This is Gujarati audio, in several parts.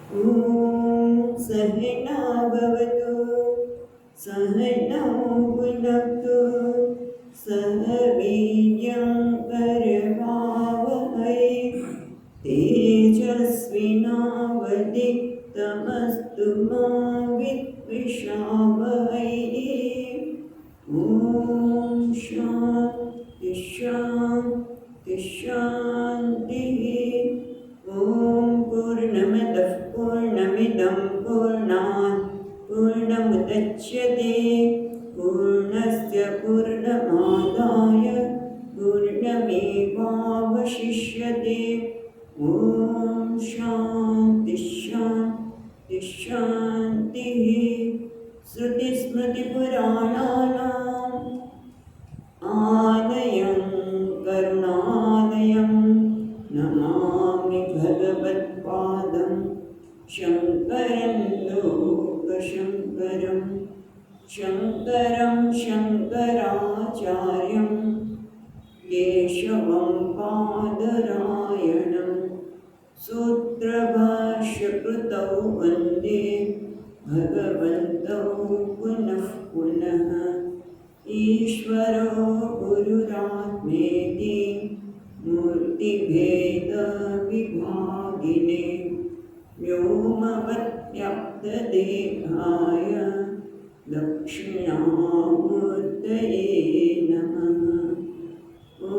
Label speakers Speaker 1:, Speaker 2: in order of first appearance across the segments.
Speaker 1: ॐ सहना भवतु सहनौ भुनक्तु सह वीर्यं करवावहै तेजस्विनावदित्तमस्तु मा विद्विषावहै ॐ शान्ति शान्ति शान्तिः ॐ पूर्णमदः पूर्णमिदं पूर्णात् पूर्णमुदच्यते पूर्णस्य पूर्णमादाय पूर्णमेवावशिष्यते ॐ शान्ति शान्ति शान्तिः श्रुतिस्मृतिपुराणानाम् आलयं करुणालयं नमामि भगवत्पादं शङ्करं लोकशङ्करं शङ्करं शङ्कराचार्यं केशवं पादरायणं सूत्रभाष्यकृतौ वन्दे भगवन्तौ पुनः पुनः ईश्वरो गुरुरात्मेति मूर्तिभेदविभागिने व्योमवद्व्याप्तदेहाय दक्षिणामूर्तये नमः ॐ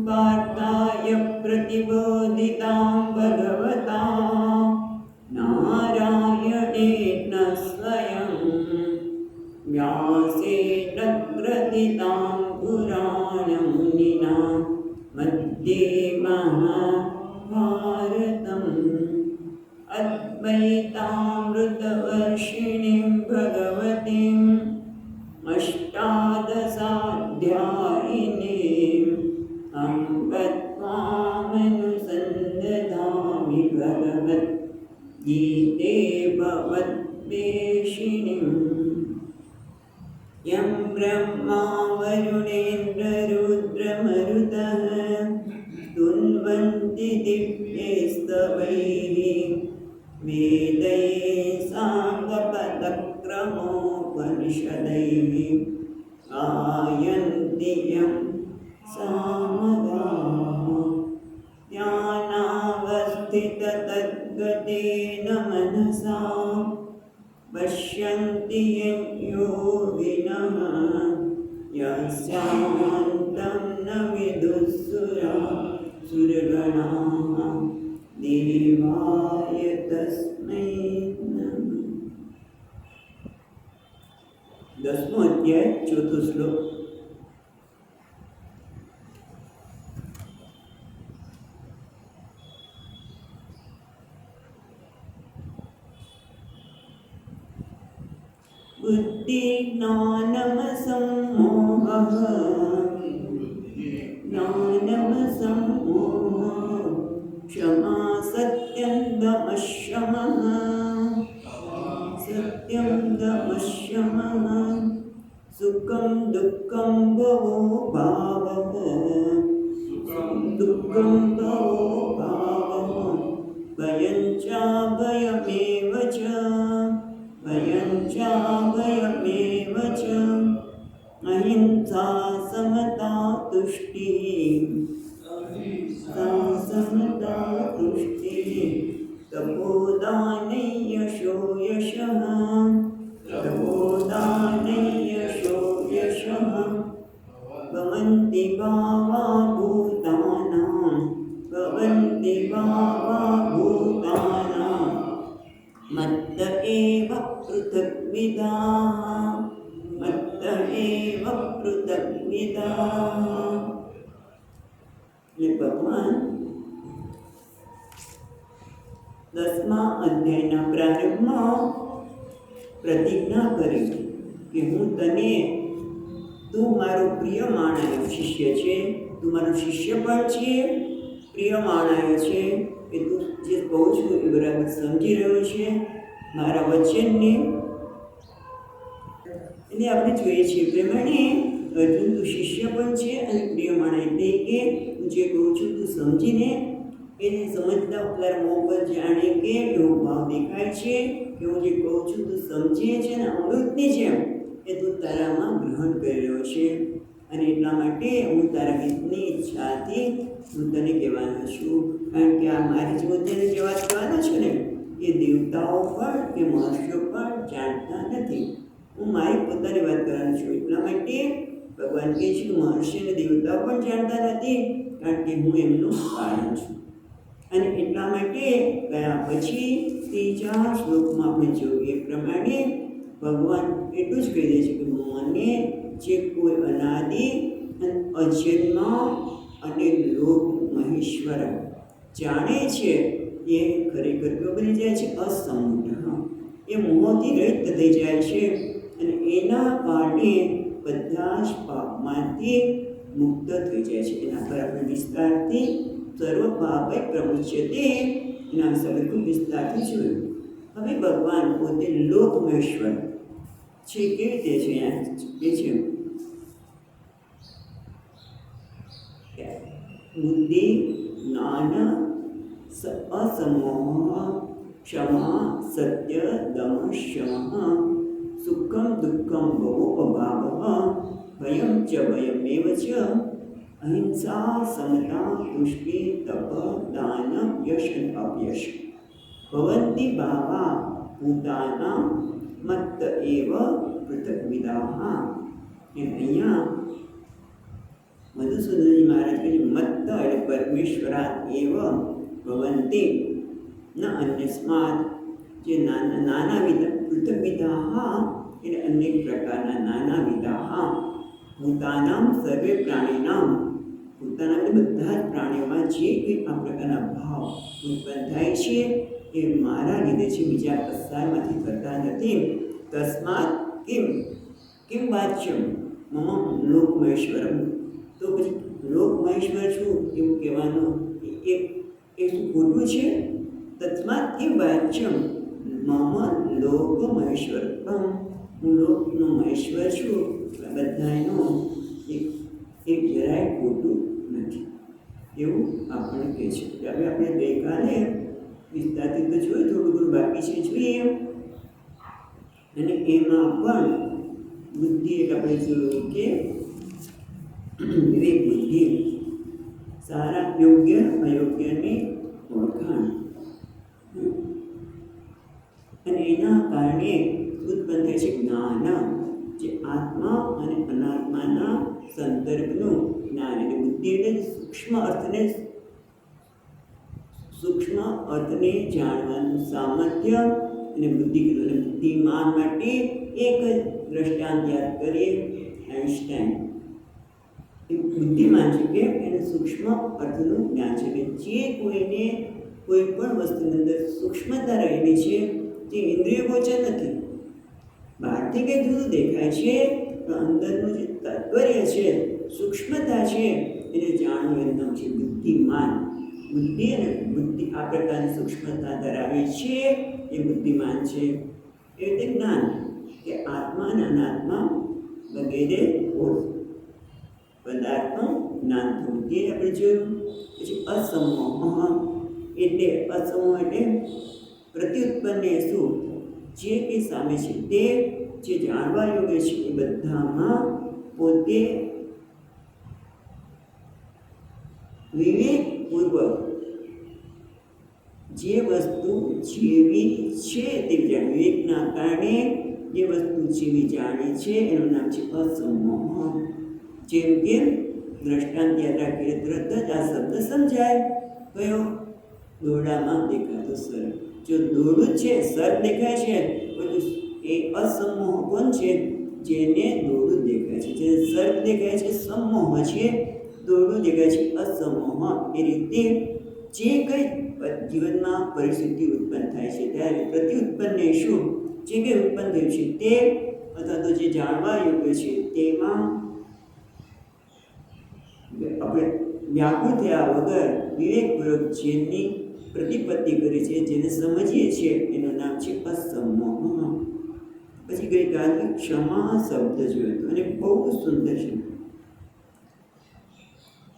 Speaker 1: पार्थाय प्रतिबोधितां भगवता नारायणेन स्वयं व्यासेन ग्रथितां पुराणमुनिना मध्ये महाभारतम् अद्वैतामृतवर्षिणीं भगवतीम् अष्टादशाध्यायिनीम् अम्ब त्वामनुसन्दधामि भगवद्गीते भवद्वेषिणीम् यं ब्रह्मा वरुणेन्द्ररुद्रमरुतः स्तुन्वन्ति दिव्यैस्तवैः वेदैः साङ्गपदक्रमोपनिषदैः गायन्ति यं सामगाः ध्यानावस्थिततद्गतेन मनसा पश्यन्ति योगिनः यस्यान्तं न विदुःसुरगणाः देवाय तस्मै नमः। 10मो अध्याय 4थो श्लोक। बुद्धिज्ञानमसम्मोहः क्षमा सत्यं दमः सुखं दुःखं भवो भावः भयं च भयमेव च अहिंसा समता तुष्टिः तपोदाने यशो यशः भवन्ति भावा भूतानां मत्त एव पृथग्विदाः ભગવાન 10મા અધ્યાયના પ્રારંભમાં પ્રતિજ્ઞા કરી કે હું તને તું મારો પ્રિય માણાયો શિષ્ય છે, તું મારો શિષ્ય પણ છે, પ્રિય માણાયો છે કે તું જે કહું છું એ બરાબર સમજી રહ્યો છે મારા વચનને. એટલે આપણે જોઈએ છીએ પ્રમાણે અર્જુન તું શિષ્ય પણ છે અને પ્રિય માણાય એટલે કે હું જે કહું છું તું સમજીને એને સમજતા પેલા મોં પર જાણે કે એવો ભાવ દેખાય છે કે હું જે કહું છું તું સમજે છે ને અમૃતની જેમ એ તું તારામાં ગ્રહણ કરી રહ્યો છે, અને એટલા માટે હું તારા હિતની ઈચ્છાથી હું તને કહેવાનો છું. કારણ કે આ મારી જે મુદ્દાને જે વાત કહેવાનો છું ને એ દેવતાઓ પણ કે મહર્ષિઓ પણ જાણતા નથી. હું મારી પોતાની વાત કરવાનો છું. એટલા માટે ભગવાન કહે છે કે મહર્ષિ અને દેવતાઓ પણ જાણતા નથી, કારણ કે હું એમનું કારણ છું. અને એટલા માટે ગયા પછી ત્રીજા શ્લોકમાં આપણે જોઈએ પ્રમાણે ભગવાન એટલું જ કહી દે છે કે મને જે કોઈ અનાદિ અને અજન્મ અને લોક મહેશ્વર જાણે છે એ ખરેખર બની જાય છે અસમૂઢ. એ મોહથી રહિત થઈ જાય છે અને એના કારણે બધા જ પાપમાંથી મુક્ત થઈ જાય છે. એના પર આપણે વિસ્તારથી સર્વ પાપે પ્રમુચ્યતે એના વિશે આપણે ખૂબ વિસ્તારથી જોયું. હવે ભગવાન પોતે લોકમેશ્વર છે. કેવી રીતે છે? એ છે બુદ્ધિ જ્ઞાન અસમોહ ક્ષમા સત્ય દમ શમ સુખમ દુઃખમ ભવો અભાવ ભયમ ચ ભયમેવ ચ અહિંસા સમતા પુષ્ટિ તપ દાન યશ અપયશ ભવંતિ ભાવા ભૂતાના મત્ત એવ પૃથક્વિદાઃ. અહીંયા મધુસૂદનજી મહારાજ કહે મત્ત એટલે પરમેશ્વરા એવ ભવંતિ ન અન્યસ્માત. જે નાના વિધા પૃથક્વિદાઃ એટલે અનેક પ્રકારના નાના વિધાઃ ભૂતાનામ સર્વે પ્રાણીનામ. પોતાના બધા જ પ્રાણીઓમાં જે કંઈ આ પ્રકારના ભાવ ઉત્પન્ન થાય છે એ મારા લીધે છે, બીજા કસાયમાંથી થતા નથી. તસ્માત કિમ વાચ્યમ મમ લોકમહેશ્વરમ. તો પછી લોકમહેશ્વર છું એવું કહેવાનું એ શું ખોટું છે? તસ્માત કિમ વાચ્યમ મમ લોકમહેશ્વરમ. હું લોકનો મહેશ્વર છું, બધાનો એક જરાય ખોટું નથી એવું આપણને કહે છે. હવે આપણે ગઈકાલે વિસ્તારથી તો જોયું, થોડું ઘણું બાકી છે જોઈએ. અને એમાં પણ બુદ્ધિ એટલે આપણે જોયું કે વિવેક બુદ્ધિ, સારા યોગ્ય અયોગ્યની ઓળખાણ, અને એના કારણે ઉત્પન્ન થાય છે જ્ઞાન, જે આત્મા અને અનાત્માના સંદર્ભનું જ્ઞાન. એટલે બુદ્ધિ એટલે સૂક્ષ્મ અર્થને જાણવાનું સામર્થ્ય અને બુદ્ધિ કીધું. અને બુદ્ધિમાન માટે એક જ દ્રષ્ટાંત યાદ કરીએ, આઈન્સ્ટાઈન. એ બુદ્ધિમાન છે કે એને સૂક્ષ્મ અર્થનું જ્ઞાન છે કે જે કોઈને કોઈ પણ વસ્તુની અંદર સૂક્ષ્મતા રહેલી છે તે ઇન્દ્રિય ગોચર નથી. બહારથી કંઈ જુદું દેખાય છે પણ અંદરનું જે તાત્પર્ય છે, સૂક્ષ્મતા છે, એને જાણવું એનું નામ છે બુદ્ધિમાન. બુદ્ધિ અને બુદ્ધિ આ પ્રકારની સૂક્ષ્મતા ધરાવે છે એ બુદ્ધિમાન છે. એ રીતે જ્ઞાન કે આત્મા અને અનાત્મા વગેરે પદાર્થનું જ્ઞાન થવું તે આપણે જોયું. પછી અસમોહ એટલે અસમોહ એટલે પ્રત્યુત્પન્ન શું, જે કંઈ સામે છે તે જે જાણવા યોગ્ય છે એ બધામાં પોતે વિવેકપૂર્વક જે વસ્તુ જેવી છે તે જાણે. વિવેકના કારણે જે વસ્તુ જેવી જાણે છે એનું નામ છે અસમોહ. જેમ કે દ્રષ્ટાંત યાદ રાખીએ તરત જ આ શબ્દ સમજાય. કયો? દોરડામાં દેખાતો સર્પ. જો દોરડું છે, સર્પ દેખાય છે, બધું એ અસમોહ કોણ છે? જેને દોરડું દેખાય છે. જે સર્પ દેખાય છે સમોહ છે, દોરડું દેખાય છે અસમોહ. એ રીતે જે કંઈ જીવનમાં પરિસ્થિતિ ઉત્પન્ન થાય છે ત્યારે પ્રત્યુત્પન્ન શું, જે કંઈ ઉત્પન્ન થયું છે તે અથવા તો જે જાણવા યોગ્ય છે તેમાં આપણે વ્યાકુળ થયા વગર વિવેકપૂર્વક જેની પ્રતિપત્તિ કરી છે, જેને સમજીએ છીએ એનું નામ છે અસમોહ. પછી ગઈકાલે ક્ષમા શબ્દ જોયો હતો અને બહુ સુંદર છે.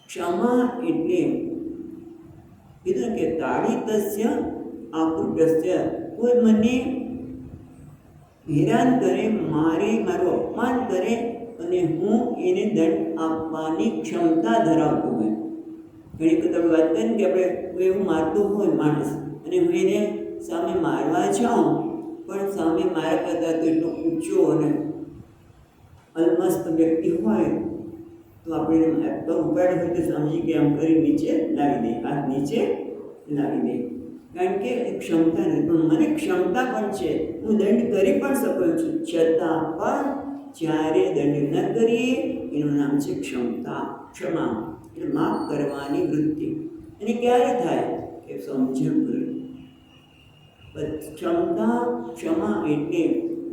Speaker 1: ક્ષમા એટલે કીધું કે તાડિતસ્ય આકૃત્ય, કોઈ મને હેરાન કરે, મારું અપમાન કરે અને હું એને દંડ આપવાની ક્ષમતા ધરાવતો હોય. ઘણી વખત આપણે વાત કરીએ કે આપણે એવું મારતું હોય માણસ અને હું એને સામે મારવા જાઉં, પણ સામે મારા કરતાં તો એટલો ઊંચો અને અલમસ્ત વ્યક્તિ હોય તો આપણે પગ ઉપાડ હોય તો સમજી કે આમ કરી નીચે લાવી દે, હાથ નીચે લાવી દે. કારણ કે ક્ષમતા નથી, પણ મને ક્ષમતા પણ છે, હું દંડ કરી પણ શકું છું. છતાં પણ જ્યારે દંડ ન કરીએ એનું નામ છે ક્ષમતા, ક્ષમા, એટલે માફ કરવાની વૃત્તિ. અને ક્યારે થાય કે સમજણ ક્ષમા એટલે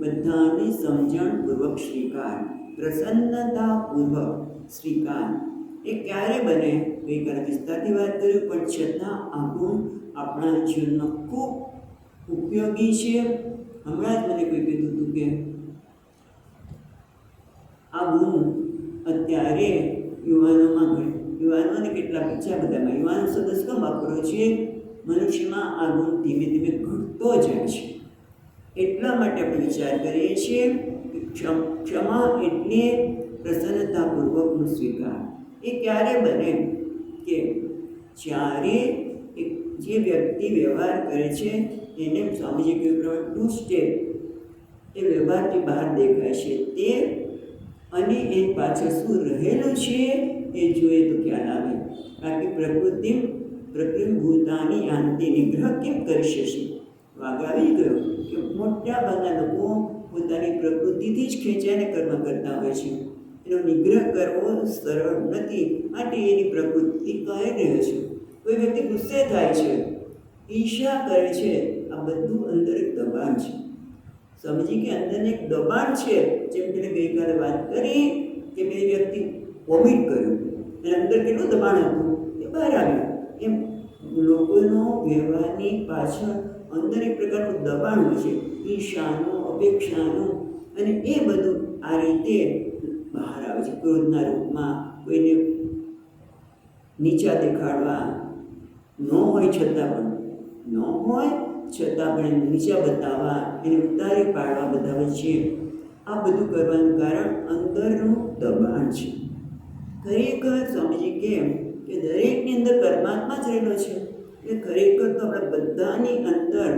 Speaker 1: બધાની સમજણપૂર્વક સ્વીકાર, પ્રસન્નતાપૂર્વક સ્વીકાર. એ ક્યારે બને? ગઈકાલે વિસ્તારથી વાત કર્યું, પણ છતાં આ ગુણ આપણા જીવનમાં ખૂબ ઉપયોગી છે. હમણાં જ મને કોઈ કીધું હતું કે આ ગુણ અત્યારે યુવાનોને કેટલા બીજા બધામાં, યુવાનો શબ્દ કેમ વાપરો છે? મનુષ્યમાં આ ગુણ ધીમે ધીમે ઘટતો જાય છે. એટલા માટે આપણે વિચાર કરીએ છીએ કે ક્ષમા એટલે પ્રસન્નતાપૂર્વકનો સ્વીકાર. એ ક્યારે બને કે જ્યારે જે વ્યક્તિ વ્યવહાર કરે છે એને સ્વામીજી કહ્યું પ્રમાણે 2 સ્ટેપ એ વ્યવહારથી બહાર દેખાય છે તે, અને એ પાછળ શું રહેલું છે એ જોઈએ તો ખ્યાલ આવે. બાકી પ્રકૃતિ ભૂતાની આંતિ નિગ્રહ કેમ કરી શકશે? વાગ આવી ગયો કે મોટા ભાગના લોકો પોતાની પ્રકૃતિથી જ ખેંચાઈને કર્મ કરતા હોય છે. એનો નિગ્રહ કરવો સરળ નથી, માટે એની પ્રકૃતિ કહી રહ્યો છે. કોઈ વ્યક્તિ ગુસ્સે થાય છે, ઈર્ષા કરે છે, આ બધું અંદર એક દબાણ છે. સમજી કે અંદર એક દબાણ છે. જેમ કે ગઈકાલે વાત કરી કે બે વ્યક્તિ વોમિટ કર્યું અને અંદર કેટલું દબાણ હતું એ બહાર આવ્યું. એમ લોકોનો વ્યવહારની પાછળ અંદર એક પ્રકારનું દબાણ હોય છે, ઈર્ષાનું, અપેક્ષાનું, અને એ બધું આ રીતે બહાર આવે છે. ક્રોધના રૂપમાં કોઈને નીચા દેખાડવા, ન હોય છતાં પણ નીચા બતાવવા, એને ઉતારી પાડવા બતાવે છે. આ બધું કરવાનું કારણ અંદરનું દબાણ છે. ખરેખર સ્વામીજી કેમ કે દરેકની અંદર પરમાત્મા જ રહેલો છે. એટલે ખરેખર તો આપણા બધાની અંદર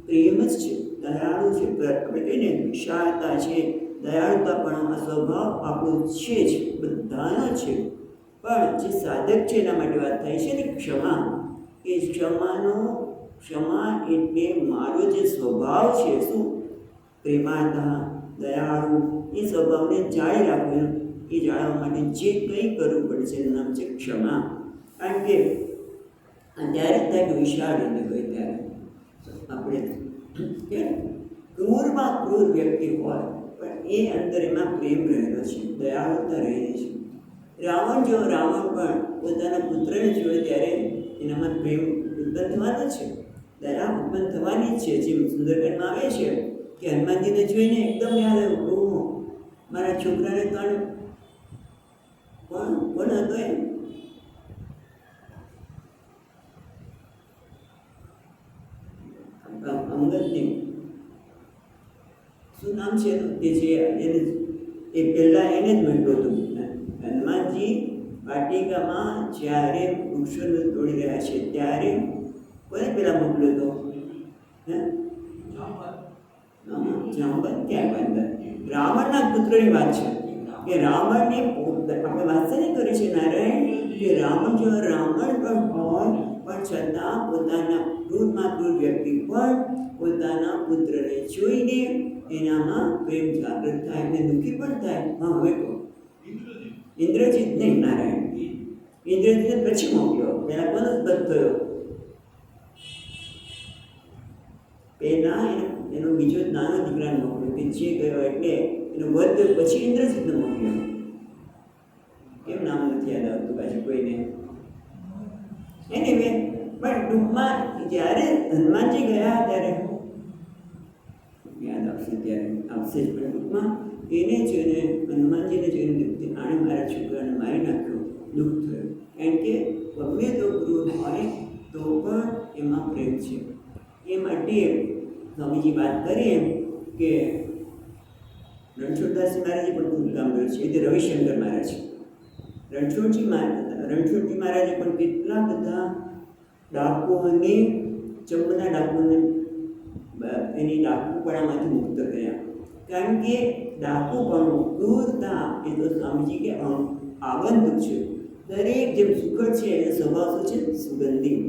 Speaker 1: પ્રેમ જ છે, દયાળુ છે, આપણે કહીને વિશાળતા છે, દયાળુતા પણ આ સ્વભાવ આપણો છે જ, બધાનો છે. પણ જે સાધક છે એના માટે વાત થાય છે ને ક્ષમા. એ ક્ષમા એટલે મારો જે સ્વભાવ છે, શું પ્રેમાળતા, દયાળુ, એ સ્વભાવને જાળવી રાખવું. એ જાળવવા માટે જે કંઈ કરવું પડશે એનું નામ છે ક્ષમા. કારણ કે ત્યારે થાય કે વિશાળ રીતે હોય ત્યારે આપણે કે ક્રૂરમાં ક્રૂર વ્યક્તિ હોય પણ એ અંદર એમાં પ્રેમ રહેલો છે, દયાળુતા રહેલી છે. રાવણ પણ પોતાના પુત્રને જોયે ત્યારે એનામાં પ્રેમ ઉત્પન્ન થવાનો છે, દયા ઉત્પન્ન થવાની જ છે. જેમ સુંદરકાંડમાં આવે છે કે હનુમાનજીને જોઈને એકદમ યાદ આવ્યું, મારા છોકરાને ત્રણ કોણ હતો એમ? અંગદની શું નામ છે કે જે એને એ પહેલાં એને જ મોકલ્યો હતો. હનુમાનજી વાટિકામાં જ્યારે વૃક્ષોને તોડી રહ્યા છે ત્યારે કોને પહેલાં મોકલ્યો હતો? જાંબત ક્યાં બંદર? રાવણના પુત્રની વાત છે કે રાવણને આપણે વાત નહીં કરી છે નારાયણ કે રાવણ પણ હોય પણ છતાં પોતાના ક્રૂરમાં ક્રૂર વ્યક્તિ પણ પોતાના પુત્રને જોઈને એનામાં પ્રેમ જાગૃત થાય અને દુઃખી પણ થાય. હા, હવે કહો. ઇન્દ્રજીત નહીં, નારાયણ. ઇન્દ્રજીતને પછી મોકલ્યો, પહેલા કોનો ઉદ્ભવ થયો? પહેલા એનો બીજો નાનો દીકરાને મોકલ્યો કે જે ગયો એટલે એનો વધ પછી ઇન્દ્રજીતને મોકલ્યો. કેમ નામ નથી યાદ આવતું પાછું કોઈને? એનીવે, પણ ટૂંકમાં જ્યારે હનુમાનજી ગયા ત્યારે યાદ આવશે, ત્યારે આવશે જ. પણ ટૂંકમાં એને જોઈને, હનુમાનજીને જોઈને આણે મારા છોકરાને મારી નાખ્યો, દુઃખ થયું. કારણ કે ગમે તો ક્રૂર હોય તો પણ એમાં પ્રેમ છે. એ માટે સ્વામીજી વાત કરીએ કે રણછોડદાસજી મહારાજે પણ ખૂબ કામ કર્યું છે. એ તે રવિશંકર મહારાજ, રણછોડજી મહારાજે પણ કેટલા બધા ડાકુઓને, ચંબના ડાકુઓને એની ડાકુપણામાંથી મુક્ત કર્યા. કારણ કે ડાકુપણું, ક્રૂરતા એ તો સ્વામીજી કે આગંતુક છે. દરેક જેમ સુખદ છે એ સ્વભાવ શું છે? સુગંધી.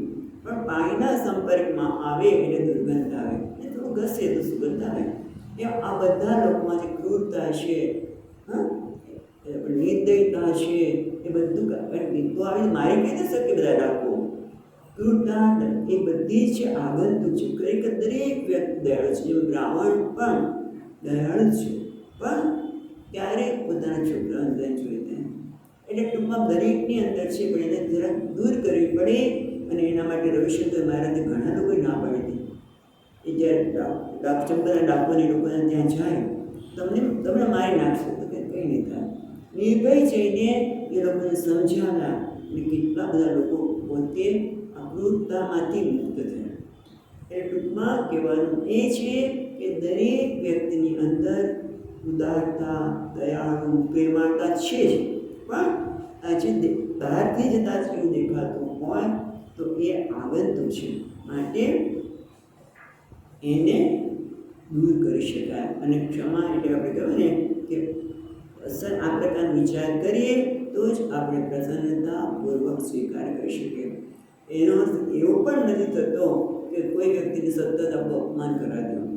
Speaker 1: પણ પાણીના સંપર્કમાં આવે એટલે દુર્ગંધ આવે, એ થોડું ઘસે તો સુગંધ આવે. એમ આ બધા લોકોમાં જે ક્રૂરતા છે, નિર્દયતા છે, એ બધું તો આવીને મારી કહી ન શકે. બધા ડાકુ ક્રૂરતા એ બધી જ આગંતુક છે. ખરેખર દરેક વ્યક્તિ દયાળુ છે. જેમ બ્રાહ્મણ પણ દયાળુ છે, પણ ક્યારેક પોતાના છોકરાઓને જોઈએ ત્યાં. એટલે ટૂંકમાં દરેકની અંદર છે, પણ એને જરાક દૂર કરવી પડે. અને એના માટે રવિશંકર મહારાજે ઘણા લોકોએ ના પાડી હતી. એ જ્યારે ચંબરના ડાકોની લોકોને ત્યાં જાય, તમને મારી નાખશે તો કંઈ નહીં થાય. નિર્ભય જઈને એ લોકોને સમજાવ્યા અને કેટલા બધા લોકો પોતે અક્રૂરતામાંથી મુક્ત થયા. એટલે ટૂંકમાં કહેવાનું એ છે કે દરેક વ્યક્તિની અંદર ઉદારતા, દયાળુ, પ્રેમાળતા છે જ. પણ આજે બહારથી જતા જ એવું દેખાતું હોય તો એ આગંતુક છે. માટે એને દૂર કરી શકાય. અને ક્ષમા એટલે આપણે કહેવાય ને કે આ પ્રકારનો વિચાર કરીએ તો જ આપણે પ્રસન્નતાપૂર્વક સ્વીકાર કરી શકીએ. એનો અર્થ એવો પણ નથી થતો કે કોઈ વ્યક્તિને સતત આપણું અપમાન કરાવી દેવું,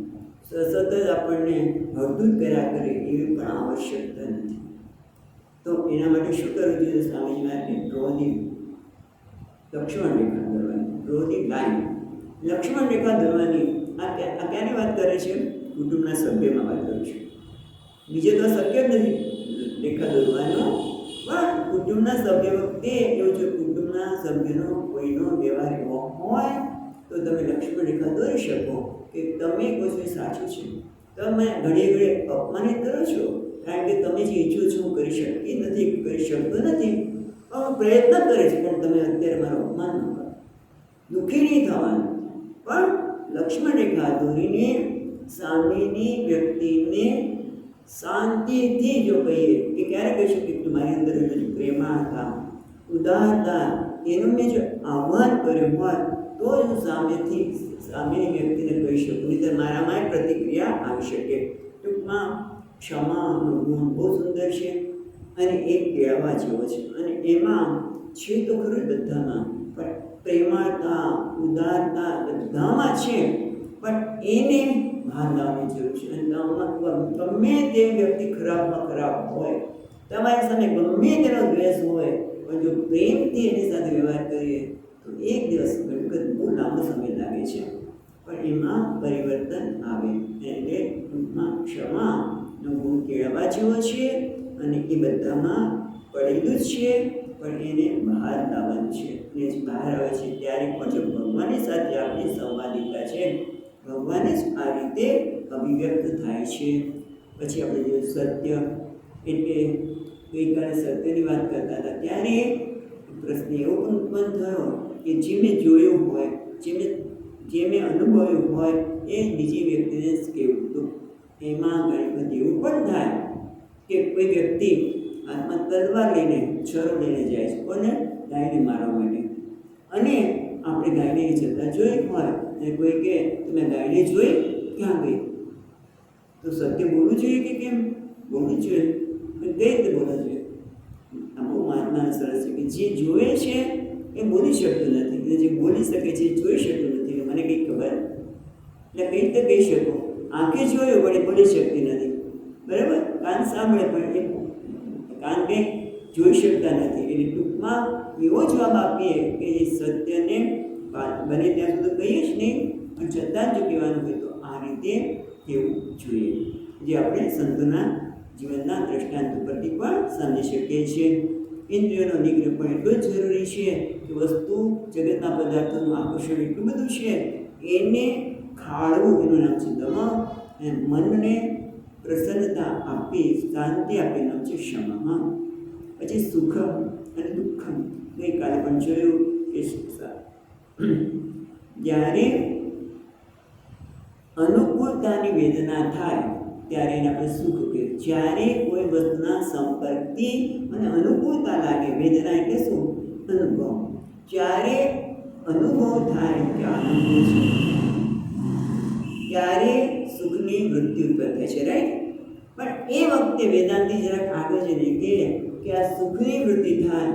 Speaker 1: સતત આપણને હળદૂત કર્યા કરે, એવી પણ આવશ્યકતા નથી. તો એના માટે શું કરવું જોઈએ? સ્વામીજી મહારાજે ડ્રોની લક્ષ્મણ રેખા દોરવાની, ડ્રોની લાઈન લક્ષ્મણ રેખા દોરવાની. આ ક્યાંની વાત કરે છે? કુટુંબના સભ્યમાં વાત કરે છે. બીજે તો શક્ય જ નથી રેખા દોરવાનો, પણ કુટુંબના સભ્ય વખતે એવું છે. કુટુંબના સભ્યનો કોઈનો વ્યવહાર એવો હોય તો તમે લક્ષ્મણ રેખા દોરી શકો કે તમે કોઈ સાચું છે. તમે ઘડીએ ઘડીએ અપમાનિત કરો છો, કારણ કે તમે જે ઈચ્છો છો હું કરી શકતી નથી, કરી શકતો નથી, હું પ્રયત્ન કરે છે, પણ તમે અત્યારે મારું અપમાન ન કરો. દુઃખી નહીં થવાનું, પણ લક્ષ્મણ રેખા દોરીને સામેની વ્યક્તિને શાંતિથી જો કહીએ કે ક્યારે કહી શકીએ કે મારી અંદર પ્રેમાળતા, ઉદારતા, એનું મેં જો આહ્વાન કર્યું હોય તો જ હું સામેની વ્યક્તિને કહી શકું. નહીં તો મારામાં પ્રતિક્રિયા આવી શકે. ટૂંકમાં ક્ષમાનો ગુણ બહુ સુંદર છે અને એ કેળવવા જેવો છે. અને એમાં છે તો ખરું જ બધામાં, પણ પ્રેમાળતા, ઉદારતા બધામાં છે, પણ એને ભાન લાવવાની જરૂર છે. અને ગમે તે વ્યક્તિ ખરાબમાં ખરાબ હોય, તમારી સામે ગમે તેનો દ્વેષ હોય, પણ જો પ્રેમથી એની સાથે વ્યવહાર કરીએ તો એક દિવસ બહુ લાંબો સમય લાગે છે, પણ એમાં પરિવર્તન આવે. એટલે ટૂંકમાં ક્ષમાનો ગુણ કેળવવા જેવો છે અને એ બધામાં પડેલું જ છે, પણ એને બહાર લાવવાનું છે. અને જે બહાર આવે છે ત્યારે પણ જો ભગવાનની સાથે આપણી સંવાદિતા છે, ભગવાન જ આ રીતે અભિવ્યક્ત થાય છે. પછી આપણે જો સત્ય એટલે ગઈકાલે સત્યની વાત કરતા હતા ત્યારે પ્રશ્ન એવો પણ ઉત્પન્ન થયો કે જે મેં જોયું હોય, જે મેં અનુભવ્યું હોય એ બીજી વ્યક્તિને જ કહેવું. તો એમાં ઘણી બધી એવું પણ થાય કે કોઈ વ્યક્તિ હાથમાં તલવાર લઈને, છરો લઈને જાય છે કોને? ગાયને મારવા માટે. અને આપણે ગાયને જતા જોઈ હોય અને કોઈ કહે તમે ગાયને જોઈ, ક્યાં ગઈ? તો સત્ય બોલવું જોઈએ કે કેમ? બોલવું જોઈએ. કઈ રીતે બોલવું જોઈએ? આપણું મહાત્મા સરસ છે કે જે જોવે છે એ બોલી શકતું નથી, એટલે જે બોલી શકે છે એ જોઈ શકતું નથી. મને કંઈ ખબર, એટલે કઈ રીતે કહી શકો? આંખે જોયું પણ એ બોલી શકતી નથી, બરાબર? કાન સાંભળે પણ એ કાન કંઈ જોઈ શકતા નથી. એટલે ટૂંકમાં એવો જવાબ આપીએ કે એ સત્યને બને ત્યાં સુધી કહીએ જ નહીં, પણ છતાં જો કહેવાનું હોય તો આ રીતે કહેવું જોઈએ, જે આપણે સંતોના જીવનના દ્રષ્ટાંત પરથી પણ સમજી શકીએ છીએ. ઇન્દ્રિયોનો નિગ્રહ પણ એટલું જ જરૂરી છે કે વસ્તુ જગતના પદાર્થોનું આકર્ષણ એટલું બધું છે, એને ખાળવું એનું નામ છે દમન, અને મનને પ્રસન્નતા આપી, શાંતિ આપી નામ છે ક્ષમા. પછી સુખમ અને દુઃખમ. ગઈકાલે પણ જોયું કે જ્યારે અનુકૂળતાની વેદના થાય ત્યારે એને આપણે સુખ કહીએ. જ્યારે કોઈ વસ્તુના સંપર્કથી મને અનુકૂળતા લાગે, વેદના એટલે શું? અનુભવ. જ્યારે અનુભવ થાય કે આનંદ છે, ત્યારે સુખની વૃત્તિ ઉત્પન્ન થાય છે, રાઈટ? પણ એ વખતે વેદાંતિ જરાક આગળ જઈને કહે કે આ સુખની વૃત્તિ થાય,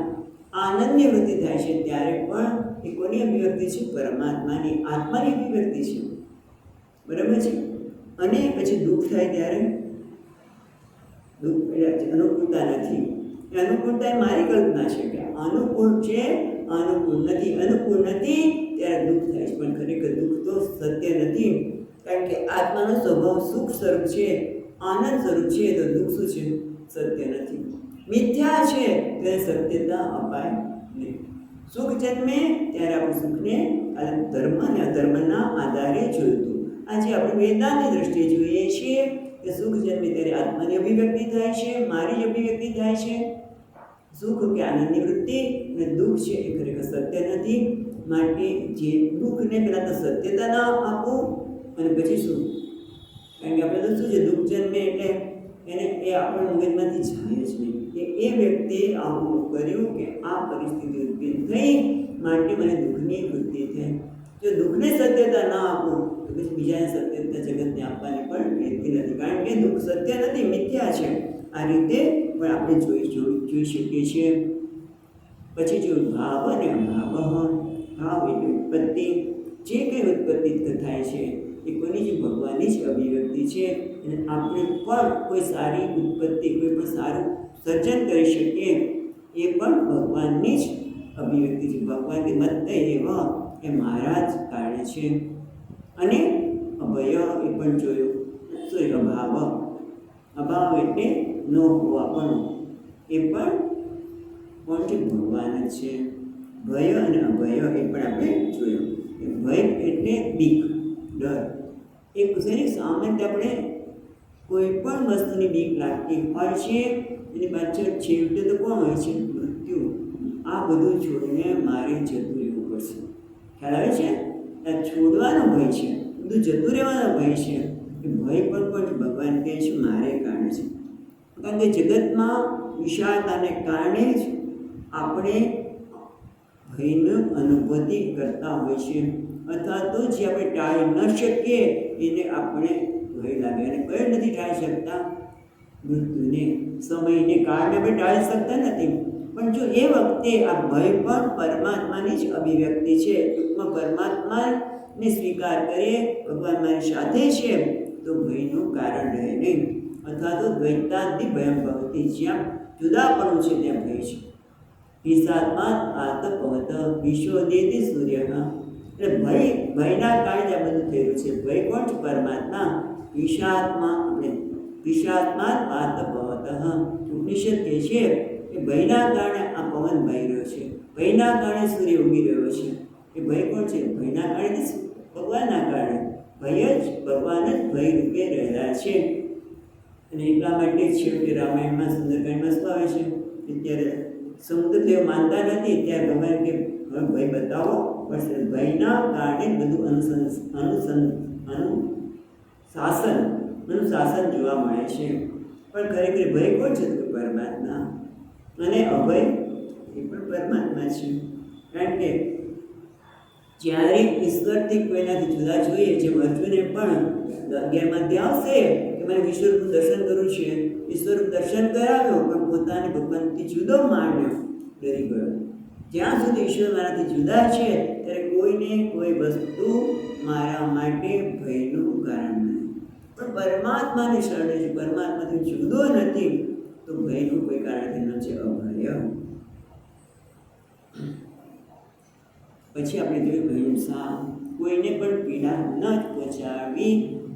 Speaker 1: આનંદની વૃત્તિ થાય છે, ત્યારે પણ એ કોની અભિવ્યક્તિ છે? પરમાત્માની, આત્માની અભિવ્યક્તિ છે. બરાબર છે? અને પછી દુઃખ થાય ત્યારે દુઃખ અનુકૂળતા નથી. એ અનુકૂળતા એ મારી કલ્પના છે કે અનુકૂળ છે, અનુકૂળ નથી. અનુકૂળ નથી ત્યારે દુઃખ થાય છે, પણ ખરેખર દુઃખ તો સત્ય નથી. કારણ કે આત્માનો સ્વભાવ સુખ સ્વરૂપ છે, આનંદ સ્વરૂપ છે, તો દુઃખ શું છે? સત્ય નથી, મિથ્યા છે. તેને સત્યતા અપાય નહીં. સુખ જન્મે ત્યારે આપણે સુખને ધર્મ અને અધર્મના આધારે જોઈતું. આજે આપણે વેદાંતની દ્રષ્ટિએ જોઈએ છીએ કે સુખ જન્મે ત્યારે આત્માની અભિવ્યક્તિ થાય છે, મારી જ અભિવ્યક્તિ થાય છે. સુખ કે આનંદની વૃત્તિ અને દુઃખ છે એ ખરેખર સત્ય નથી. માટે જે દુઃખને પહેલાં તો સત્યતા ના આપો અને પછી શું? કારણ કે આપણે તો શું છે, દુઃખ જન્મે એટલે એને એ આપણા મગજમાંથી જાય જ નહીં. એ વ્યક્તિએ આવું કર્યું કે આ પરિસ્થિતિ ઉત્પન્ન થઈ, માટે મને દુઃખની વૃત્તિ થઈ. જો દુઃખને સત્યતા ના આપો તો પછી બીજાને સત્યતા જગતને આપવાની પણ રહેતી નથી. કારણ કે દુઃખ સત્ય નથી, મિથ્યા છે. આ રીતે પણ આપણે જોઈ શકીએ છીએ. પછી જો ભાવ અને અભાવ. ભાવ એટલે ઉત્પત્તિ. જે કંઈ ઉત્પત્તિ થાય છે એ કોની છે? ભગવાનની જ અભિવ્યક્તિ છે. અને આપણે પણ કોઈ સારી ઉત્પત્તિ, કોઈ પણ સારું સર્જન કરી શકીએ એ પણ ભગવાનની જ અભિવ્યક્તિ છે. ભગવાનથી મત એવા એ મારા જ કારણે છે. અને અભય એ પણ જોયું. શું? અભાવ. અભાવ એટલે ન હોવા પણ, એ પણ કોણ છે? ભગવાન જ છે. ભય અને અભય એ પણ આપણે જોયું. ભય એટલે બીક, ડર. એક શેની સામાન્ય આપણે કોઈ પણ વસ્તુની બીક લાગતી હોય છે, એની પાછળ છેવટે તો કોણ હોય છે? મૃત્યુ. આ બધું છોડીને મારે જતું રહેવું પડશે. ખ્યાલ આવે છે? આ છોડવાનો ભય છે, બધું જતું રહેવાનો ભય છે. એ ભય પણ ભગવાન કહે છે મારે કારણે છે. કારણ કે જગતમાં વિશાળતાને કારણે જ આપણે ભયની અનુભૂતિ કરતા હોય છે. અથવા તો જે આપણે ટાળી ન શકીએ એને આપણે ભય લાગે. અને કઈ નથી ટાળી શકતા? મૃત્યુને, સમયને, કાળને આપણે ટાળી શકતા નથી. પણ જો એ વખતે આ ભય પણ પરમાત્માની જ અભિવ્યક્તિ છે, ટૂંકમાં પરમાત્માને સ્વીકાર કરીએ, ભગવાન મારી સાથે છે, તો ભયનું કારણ રહે નહીં. અથવા તો દ્વૈતાંતિ ભયમ ભવતી, જ્યાં જુદાપણું છે ત્યાં ભય છે. હિસાત્મા આતપવત વિશ્વોદેતી સૂર્ય. એટલે ભયના કારણે આ બધું થયેલું છે. ભય કોણ છે? પરમાત્મા. વિષાત્મા આતપવત. ઉપનિષદ કહે છે કે ભયના કારણે આ પવન વહી રહ્યો છે, ભયના કારણે સૂર્ય ઉગી રહ્યો છે. એ ભય કોણ છે? ભયના કારણે, ભગવાનના કારણે. ભય જ ભગવાન જ ભય રૂપે રહેલા છે. અને એટલા માટે છેવટે રામાયણમાં સુંદરકાંડમાં શું આવે છે? અત્યારે સમુદ્રદેવ માનતા નથી, ત્યારે ભગવાન કે હવે ભય બતાવો પડશે. ભયના કારણે બધું અનુશાસન જોવા મળે છે. પણ ખરેખર ભય કોણ છે? તો પરમાત્મા. અને અભય એ પણ પરમાત્મા છે. કારણ કે જ્યારે ઈશ્વરથી કોઈનાથી જુદા જોઈએ, જેમ અર્જુને પણ 11માં આવશે કે મને વિશ્વરૂપ દર્શન કરવું છે, ઈશ્વરરૂપ દર્શન કરાવ્યો, પણ પોતાને ભગવાનથી જુદો માન્યો, ડરી ગયો. જ્યાં સુધી ઈશ્વર મારાથી જુદા છે ત્યારે કોઈને કોઈ વસ્તુ મારા માટે ભયનું કારણ નહીં. પણ પરમાત્માને શરણે છે, પરમાત્માથી જુદો નથી, તો ભયનું કોઈ કારણ નથી. અભય. પછી આપણે જોયું અહિંસા. કોઈને પણ પીડા ન પહોંચાડવી,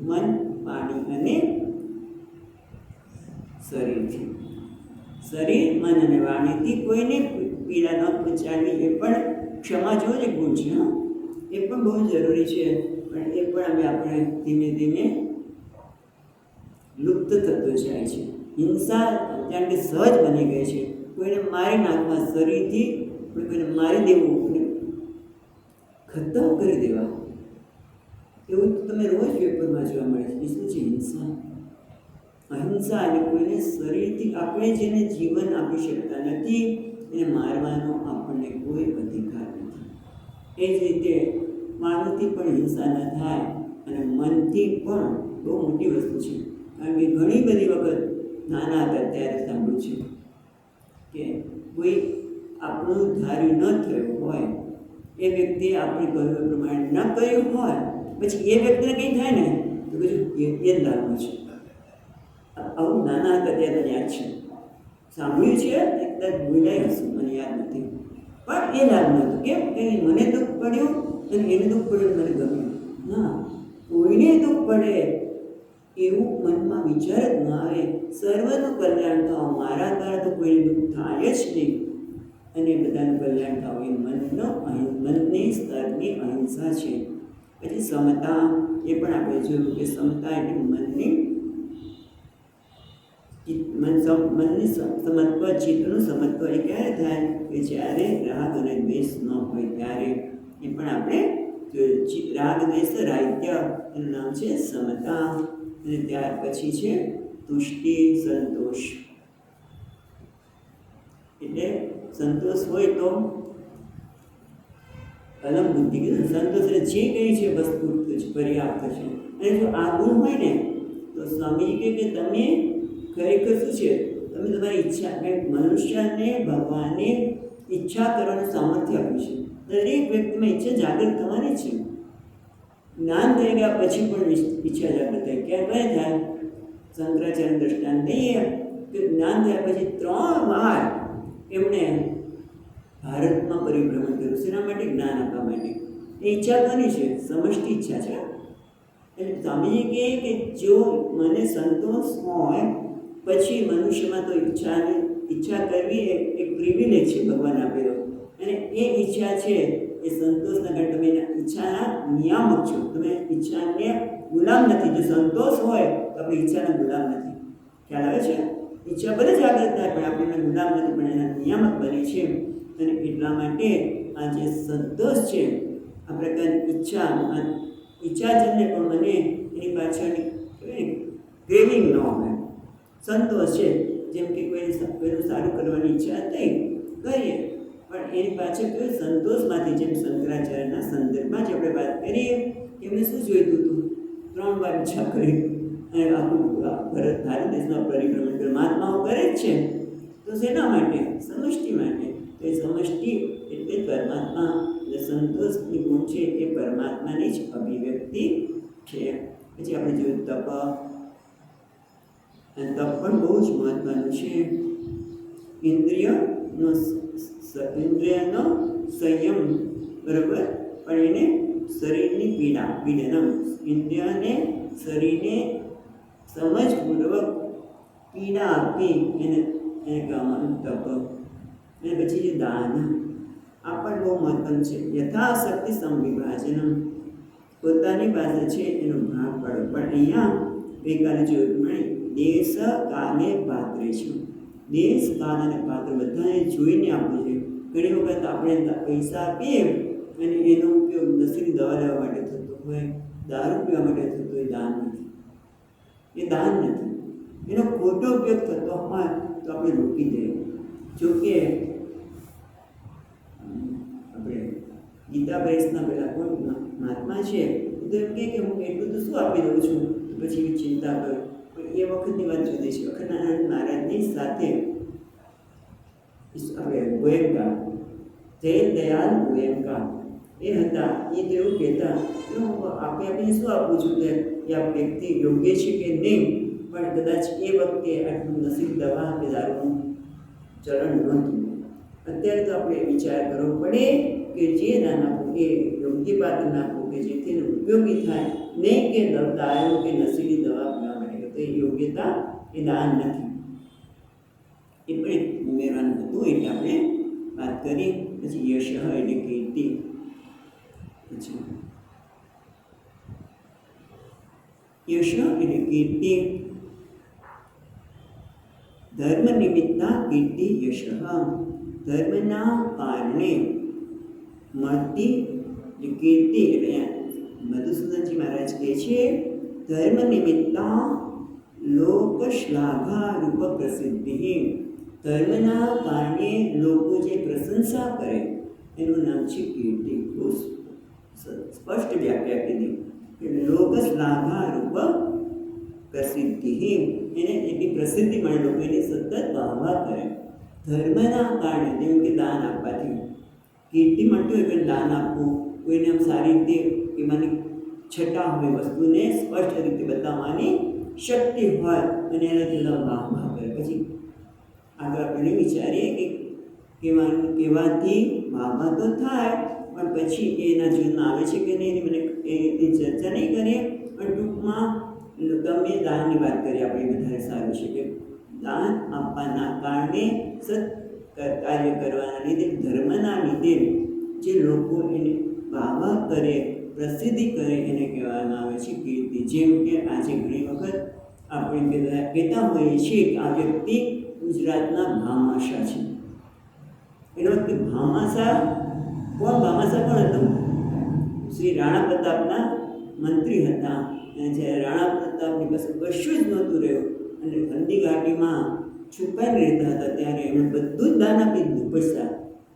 Speaker 1: મન, પાણી અને શરીરથી. શરીર, મન અને વાણીથી કોઈને પીડા ન પહોંચાડવી, એ પણ ક્ષમા જેવો જ ગુણ છે. એ પણ બહુ જરૂરી છે. પણ એ પણ આપણે ધીમે ધીમે લુપ્ત થતો જાય છે. હિંસા જાણ કે સહજ બની ગઈ છે. કોઈને મારી નાખવા શરીરથી, કોઈને મારી દેવું ખતમ કરી દેવા. એવું તમે રોજ પેપરમાં જોવા મળે છે. એ શું છે? હિંસા. અહિંસા એટલે કોઈને શરીરથી આપણે જેને જીવન આપી શકતા નથી એને મારવાનો આપણને કોઈ અધિકાર નથી. એ જ રીતે માનવથી પણ હિંસા ન થાય અને મનથી પણ બહુ મોટી વસ્તુ છે. કારણ કે ઘણી બધી વખત નાના હતા ત્યારે સાંભળ્યું છે કે કોઈ આપણું ધાર્યું ન થયું હોય, એ વ્યક્તિએ આપણે કહ્યું પ્રમાણે ન કર્યું હોય, પછી એ વ્યક્તિને કંઈ થાય ને તો કશું એ જ લાગવું છે. આવું નાના હતા ત્યારે મને યાદ છે, સાંભળ્યું છે, એકદમ બોલાય હશું, મને યાદ નથી, પણ એ લાગવું હતું. કેમ કે મને દુઃખ પડ્યું અને એને દુઃખ પડ્યું, મને ગમ્યું ના. કોઈને દુઃખ પડે એવું મનમાં વિચાર જ ન આવે. સર્વનું કલ્યાણ થાવ, મારા દ્વારા તો કોઈને દુઃખ થાય જ નહીં અને બધાનું કલ્યાણ થાવ, એ મનની સ્તરની અહિંસા છે. પછી સમતા, એ પણ આપણે જોયું કે સમતા એટલે મનની સમત્વ, ચિત્તનું સમત્વ એ ક્યારે થાય કે જ્યારે રાગ અને દ્વેષ ન હોય ત્યારે. એ પણ આપણે રાગ દ્વેષ રાહિત્ય એનું નામ છે સમતા. અને ત્યાર પછી છે તુષ્ટિ, સંતોષ. એટલે સંતોષ હોય તો અલમ બુદ્ધિ કીધું. સંતોષ એટલે જે કંઈ છે બસ પૂરતું છે, પર્યાપ્ત છે. અને જો આ ગુણ હોય ને તો સ્વામીજી કહે કે તમે ખરેખર શું છે, તમે તમારી ઈચ્છા, મનુષ્યને ભગવાને ઈચ્છા કરવાનું સામર્થ્ય આપ્યું છે. દરેક વ્યક્તિમાં ઈચ્છા જાગૃત થવાની છે. જ્ઞાન થઈ ગયા પછી પણ ઈચ્છા જાગૃત થાય. ક્યાં કઈ થાય? શંકરાચાર્ય દ્રષ્ટાંત લઈએ કે જ્ઞાન થયા પછી 3 વાર એમણે ભારતમાં પરિભ્રમણ કર્યું. શેના માટે? જ્ઞાન આપવા માટે. એ ઈચ્છા કોની છે? સમષ્ટિ ઈચ્છા છે. એટલે સ્વામીજી કહે કે જો મને સંતોષ હોય પછી મનુષ્યમાં તો ઈચ્છા કરવી એક પ્રિવિલેજ છે ભગવાન આપેલો. અને એ ઈચ્છા છે એ સંતોષના કારણે તમે ઈચ્છાના નિયામક છો. તમે ઈચ્છાને ગુલામ નથી. જો સંતોષ હોય તો આપણે ઈચ્છાના ગુલામ નથી. ખ્યાલ આવે છે? ઈચ્છા ભલે જાગૃત થાય પણ આપણે એના ગુલામ નથી, પણ એના નિયામક બને છે. અને એટલા માટે આ જે સંતોષ છે, આ પ્રકારની ઈચ્છાજન્ય પણ મને એની પાછળની ક્રેવિંગ ન હોય. સંતોષ છે, જેમ કે કોઈનું સારું કરવાની ઈચ્છા થઈ કરીએ, પણ એની પાછળ કોઈ સંતોષમાંથી, જેમ શંકરાચાર્યના સંદર્ભમાં જ આપણે વાત કરીએ, એમને શું જોઈતું હતું? 3 વાર ઈચ્છા કરી અને આખું ભારત દેશમાં પરિભ્રમણ કરે. મહાત્માઓ કરે જ છે, તો શેના માટે? સમષ્ટિ માટે. તો એ સમષ્ટિ એટલે પરમાત્મા. એટલે સંતોષની ગુણ છે એ પરમાત્માની જ અભિવ્યક્તિ છે. પછી આપણે જોયું તપ. અને તપ પણ બહુ જ મહત્વનું છે. ઇન્દ્રિયનો સંયમ, બરાબર, પણ એને શરીરની પીડનમ, ઇન્દ્રિયને શરીરને સમજપૂર્વક પીડા આપી એને કહેવાનું તપ. અને પછી જે દાન, આ પણ બહુ મહત્વનું છે. યથાશક્તિ સંવિભાજનમ, પોતાની પાસે છે એનો ભાગ પાડો. પણ અહીંયા ગઈકાલે જોયું મળે દેશ કાલે પાત્રે છે. દેશ કાલ અને પાત્ર બધાને જોઈને આપવું છે. ઘણી વખત આપણે પૈસા આપીએ અને એનો ઉપયોગ નસીબી દવા લેવા માટે થતો હોય, દારૂ પીવા માટે થતો હોય, દાન નથી. એ દાન નથી. એનો ખોટો ઉપયોગ થતો હોય તો આપણે રોકી દઈએ. જોકે આપણે ગીતા પ્રેસના પેલા કોણ મહાત્મા છે, તો એમ કે હું એટલું તો શું આપી દઉં છું, તો પછી એવી ચિંતા કરું. પણ એ વખતની વાત જુદી છે. અખંડાનંદ મહારાજની સાથે આપણે ગોયંકા, જયદયાલ ગોયંકા એ હતા. એ તો એવું કહેતા કે હું આપીને શું આપું છું તે એ આ વ્યક્તિ યોગ્ય છે કે નહીં, પણ કદાચ એ વખતે આટલું નસીબ દવા કે દારૂનું ચલણ નહોતું. અત્યારે તો આપણે વિચાર કરવો પડે કે જે દાન આપવું એ યોગ્ય પાત્ર નાખવું કે જેથી ઉપયોગી થાય, નહીં કે દારૂ કે નસીબી દવા પીવા માટે. તો એ યોગ્યતા એ દાન નથી. એ પણ એક ઉમેરવાનું હતું, એટલે આપણે વાત કરી. પછી યશ એટલે કીર્તિ. પછી યશ એટલે કીર્તિ. ધર્મ નિમિત્તા કીર્તિ યશ. ધર્મના કારણે મળતી એ કીર્તિ એટલે મધુસૂદનજી મહારાજ કહે છે ધર્મ નિમિત્તા લોક શ્લાઘા રૂપ પ્રસિદ્ધિ. ધર્મના કારણે લોકો જે પ્રશંસા કરે એનું નામ છે કીર્તિ. બહુ સ્પષ્ટ વ્યાખ્યા કીધી કે લોક શ્લાઘા રૂપ પ્રસિદ્ધિ, એને એની પ્રસિદ્ધિ મળે, લોકો એની સતત વાહવા કરે. ધર્મના કારણે જેમ કે દાન આપવાથી કીર્તિ મળતી હોય, કે દાન આપવું, કોઈને આમ સારી રીતે એમાંની છટા હોય, વસ્તુને સ્પષ્ટ રીતે બતાવવાની શક્તિ હોય અને એના જુદા વાહ કરે. પછી આગળ આપણે વિચારીએ કે કહેવાથી વાહ તો થાય, પણ પછી એના જીવનમાં આવે છે કે નહીં, મને એની ચર્ચા નહીં કરીએ. પણ ટૂંકમાં તમે દાનની વાત કરીએ આપણે, વધારે સારું છે કે દાન આપવાના કારણે કાર્ય કરવાના લીધે, ધર્મના લીધે જે લોકો એને વાહ કરે, પ્રસિદ્ધિ કરે, એને કહેવામાં આવે છે કીર્તિ. જેમ કે આજે ઘણી વખત આપણે કહેતા હોઈએ છીએ કે આ વ્યક્તિ ગુજરાતના ભામાશા છે. એનો અર્થ ભામાશા કોણ? ભામાશા કોણ હતું? શ્રી રાણા પ્રતાપના મંત્રી હતા. અને જ્યારે રાણા પ્રતાપની પાસે કશું જ નહોતું રહ્યું અને હલ્દી ઘાટીમાં છુપાઈને રહેતા હતા, ત્યારે એમણે બધું જ દાન આપી દીધું, પૈસા.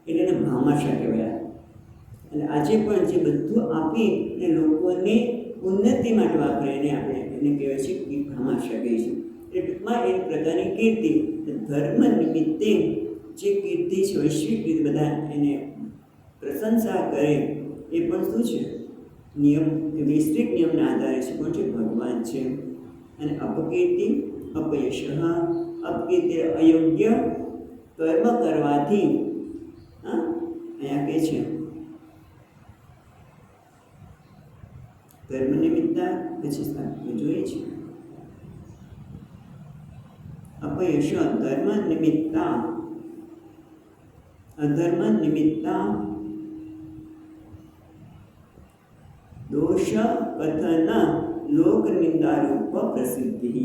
Speaker 1: એટલે એને ભામાશા કહેવાય. અને આજે પણ જે બધું આપી અને લોકોની ઉન્નતિ માટે વાપરે, એને આપણે એને કહેવાય છે કે ભામાશા કહીએ છીએ. એટલે ટૂંકમાં એક પ્રકારની કીર્તિ, ધર્મ નિમિત્તે જે કીર્તિ છે, વૈશ્વિક રીતે બધા એને પ્રશંસા કરે, એ પણ શું છે? નિયમ, વૈશ્વિક નિયમના આધારે છે. કોણ છે? ભગવાન છે. અને અપકીર્તિ, અપયશ, અપકીર્તિ અયોગ્ય કર્મ કરવાથી, અહીંયા કહે છે ધર્મ નિમિત્તા, પછી જોઈએ છે અપયશ ધર્મ નિમિત્તા, અધર્મ નિમિત્તા દોષ કથન લોક નિંદારૂપ પ્રસિદ્ધિ.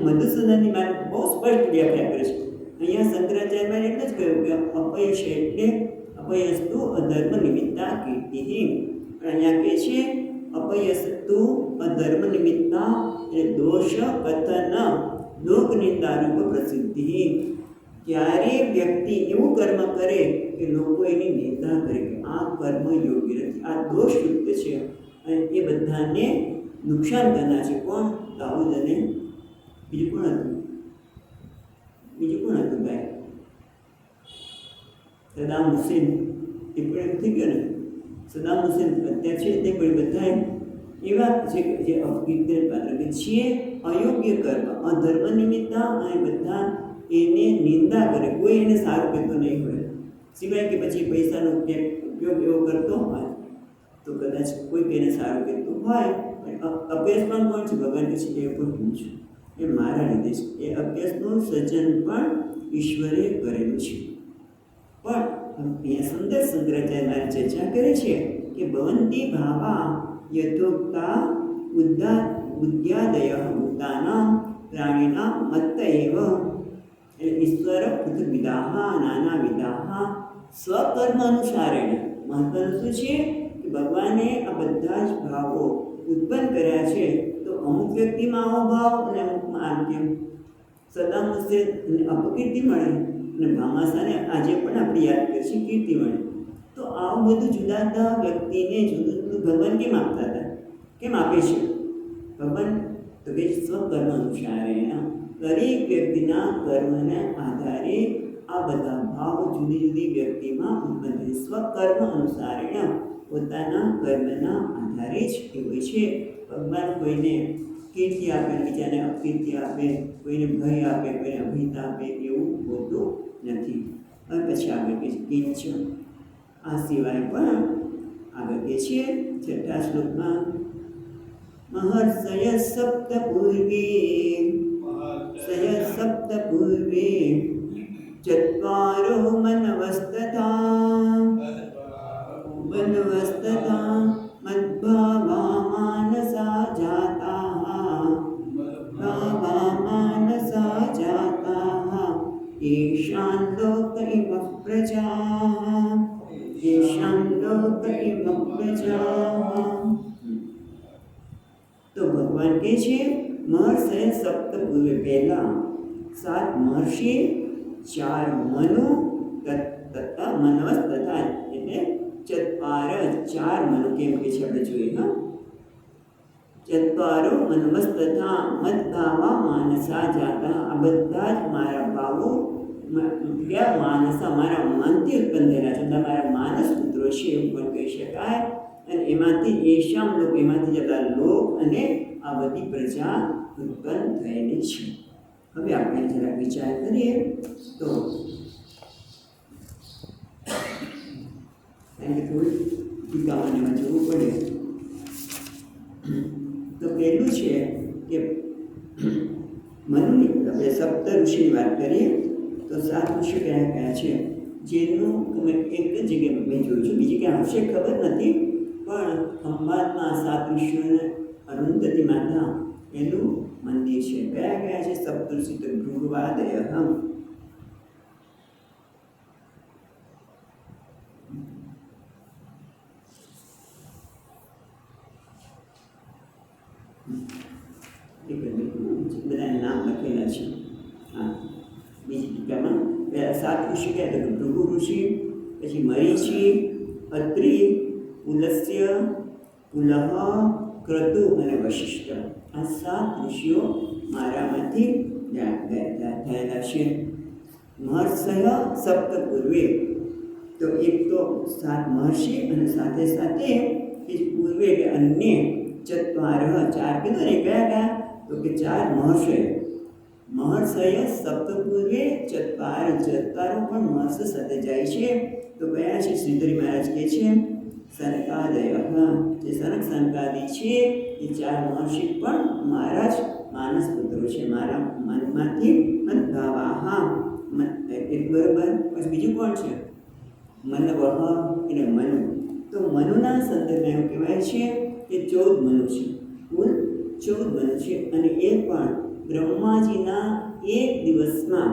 Speaker 1: મધુસૂદનની વાત બહુ સ્પષ્ટ વ્યાખ્યા કરે છે. અહીંયા શંકરાચાર્યમાં એટલે જ કહ્યું કે અપયશ એટલે અપયસ્તુ અધર્મ નિમિત્તા કીર્તિ. અહીંયા કહે છે અપયસ્તુ અધર્મ નિમિત્તા એટલે દોષ કથન લોક નિંદારૂપ પ્રસિદ્ધિ. ત્યારે વ્યક્તિ એવું કર્મ કરે કે લોકો એની નિંદા કરે કે આ કર્મ યોગ્ય નથી, આ દોષયુક્ત છે, અને એ બધાને નુકસાન કરનાર છે. કોણ? દાઉદ અને બીજું કોણ હતું? ભાઈ? સદામ હુસેન. એ પણ એમ થઈ ગયો ને, સદામ હુસેન અત્યારે છે તે પણ બધા એવા છે જે અપકીર્તિ પાત્ર કે છીએ અયોગ્ય કર્મ, અધર્મ નિમિત્તા, અને બધા એને નિંદા કરે. કોઈ એને સારું કહેતો નહીં હોય, સિવાય કે પછી પૈસાનો ઉપયોગ એવો કરતો હોય તો કદાચ કોઈ એને સારું કહેતું હોય. પણ અભ્યાસ પણ કોણ છે? ભગવાન કહે છે એ પણ હું છું, એ મારા લીધે છે. એ અભ્યાસનું સર્જન પણ ઈશ્વરે કરેલું છે. પણ અહીંયા સુંદર શંકરાચાર્ય ચર્ચા કરે છે કે ભવંતી ભાવા યથોક્તા બુદ્ધ્યાદય ભૂતાનાં પ્રાણીનાં મત્ત એવ. એટલે ઈશ્વર પૃથ્વીદાહ નાનાવિદાહ સ્વકર્મ અનુસારેણ. મહત્વનું શું છે કે ભગવાને આ બધા જ ભાવો ઉત્પન્ન કર્યા છે. તો અમુક વ્યક્તિમાં આવો ભાવ અને અમુકમાં આમ કેમ. સદામ હુસેન અપકીર્તિ મળે અને ભામાશાને આજે પણ આપણે યાદ કરીએ કીર્તિ મળે. તો આવું બધું જુદા જુદા વ્યક્તિને જુદું જુદું ભગવાન કેમ આપતા હતા? કેમ આપે છે ભગવાન? તો કે સ્વકર્મ અનુસારેણ. દરેક વ્યક્તિના કર્મના આધારે આ બધા ભાવ જુદી જુદી વ્યક્તિમાં ઉત્પન્ન થાય. સ્વકર્મ અનુસારેણ, પોતાના કર્મના આધારે જ એ હોય છે. ભગવાન કોઈને કીર્તિ આપે, બીજાને અપકીર્તિ આપે, કોઈને ભય આપે, કોઈને અભિતા આપે, એવું હોતું નથી. હવે પછી આગળ કહે છે કિંચ. આ સિવાય પણ આગળ કહે છે 6થા શ્લોકમાં મહર્ષય સપ્ત પૂર્વે ચત્વારો મનવસ્તથા મદ્ભાવા માનસા જાતા येषां लोक इमः प्रजा ભગવાન કહે છે મહર્ષે સપ્ત પૂર્વે પહેલા 7 મહર્ષિ 4 મનુ તથા મનવસ તથા એટલે ચત્વાર 4 મનુ કેમ કે છે આપણે જોઈએ હા ચત્વારો મનવસ તથા મદભાવા માનસા જાતા આ બધા જ મારા ભાવો માનસા મારા મનથી ઉત્પન્ન થયેલા છે મારા માનસ પુત્રો છે એવું પણ કહી શકાય અને એમાંથી એશામ લોક એમાંથી જતા લોક અને આ બધી પ્રજા ઉત્પન્ન થયેલી છે હવે આપણે જરા વિચાર કરીએ તો કારણ કે થોડું ટીકામાં જવું પડે તો પહેલું છે કે મનુની આપણે સપ્ત ઋષિની વાત કરીએ તો 7 ઋષિ કયા કયા છે જેનું તમે એક જ જગ્યાએ મેં જોયું છું બીજી ક્યાં હશે ખબર નથી પણ ખંભાતમાં 7 ઋષિઓને અરુંધતી માતા એનું મંદિર છે કયા કયા છે સપ્ત ઋષિ તો ભૃગવાદયઃ બધા નામ લખેલા છે હા બીજી ટીકામાં 7 ઋષિ કયા તો ભૃગુ ઋષિ પછી મરીચિ અત્રિ પુલસ્ય પુલહ ક્રતુ અને વશિષ્ઠ આ 7 ઋષિઓ મારામાંથી થયેલા છે મહર્ષય સપ્ત પૂર્વે તો એક તો 7 મહર્ષિ અને સાથે સાથે એ પૂર્વે કે અન્ય ચત્વાર 4 કીધું ને કયા કયા તો કે 4 મહર્ષય સપ્ત પૂર્વે ચત્વારો પણ મહર્ષ સાથે જાય છે તો કયા છે શ્રીધરી મહારાજ કહે છે સનકાદય જે સનક સનકાદી છે એ 4 મહર્ષિ પણ મારા જ માનસ પુત્રો છે મારા મનમાંથી મનભાવા એક બરોબર પછી બીજું કોણ છે મનવહ એટલે મનુ તો મનુના સંદર્ભમાં એવું કહેવાય છે કે 14 મનુ છે કુલ 14 મનુ છે અને એ પણ બ્રહ્માજીના એક દિવસમાં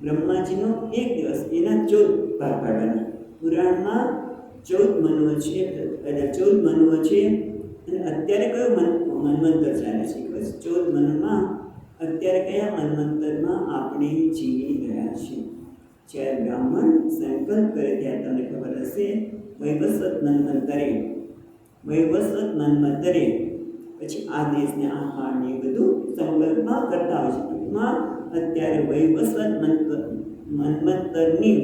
Speaker 1: બ્રહ્માજીનો એક દિવસ એના 14 ભાગ પાડવાના પુરાણમાં 14 મનુઓ છે એટલે 14 મનુઓ છે અને અત્યારે કયો મન્વંતર ચાલે છે બસ 14 મનુમાં અત્યારે કયા મન્વંતરમાં આપણે જીવી રહ્યા છીએ જ્યારે બ્રાહ્મણ સંકલ્પ કરે ત્યારે તમને ખબર હશે વૈવસ્વત મન્વંતરે પછી આ દેશને આ કાળને એ બધું સંકલ્પમાં કરતા હોય છે ટૂંકમાં અત્યારે વૈવસ્વત મન્વંતરની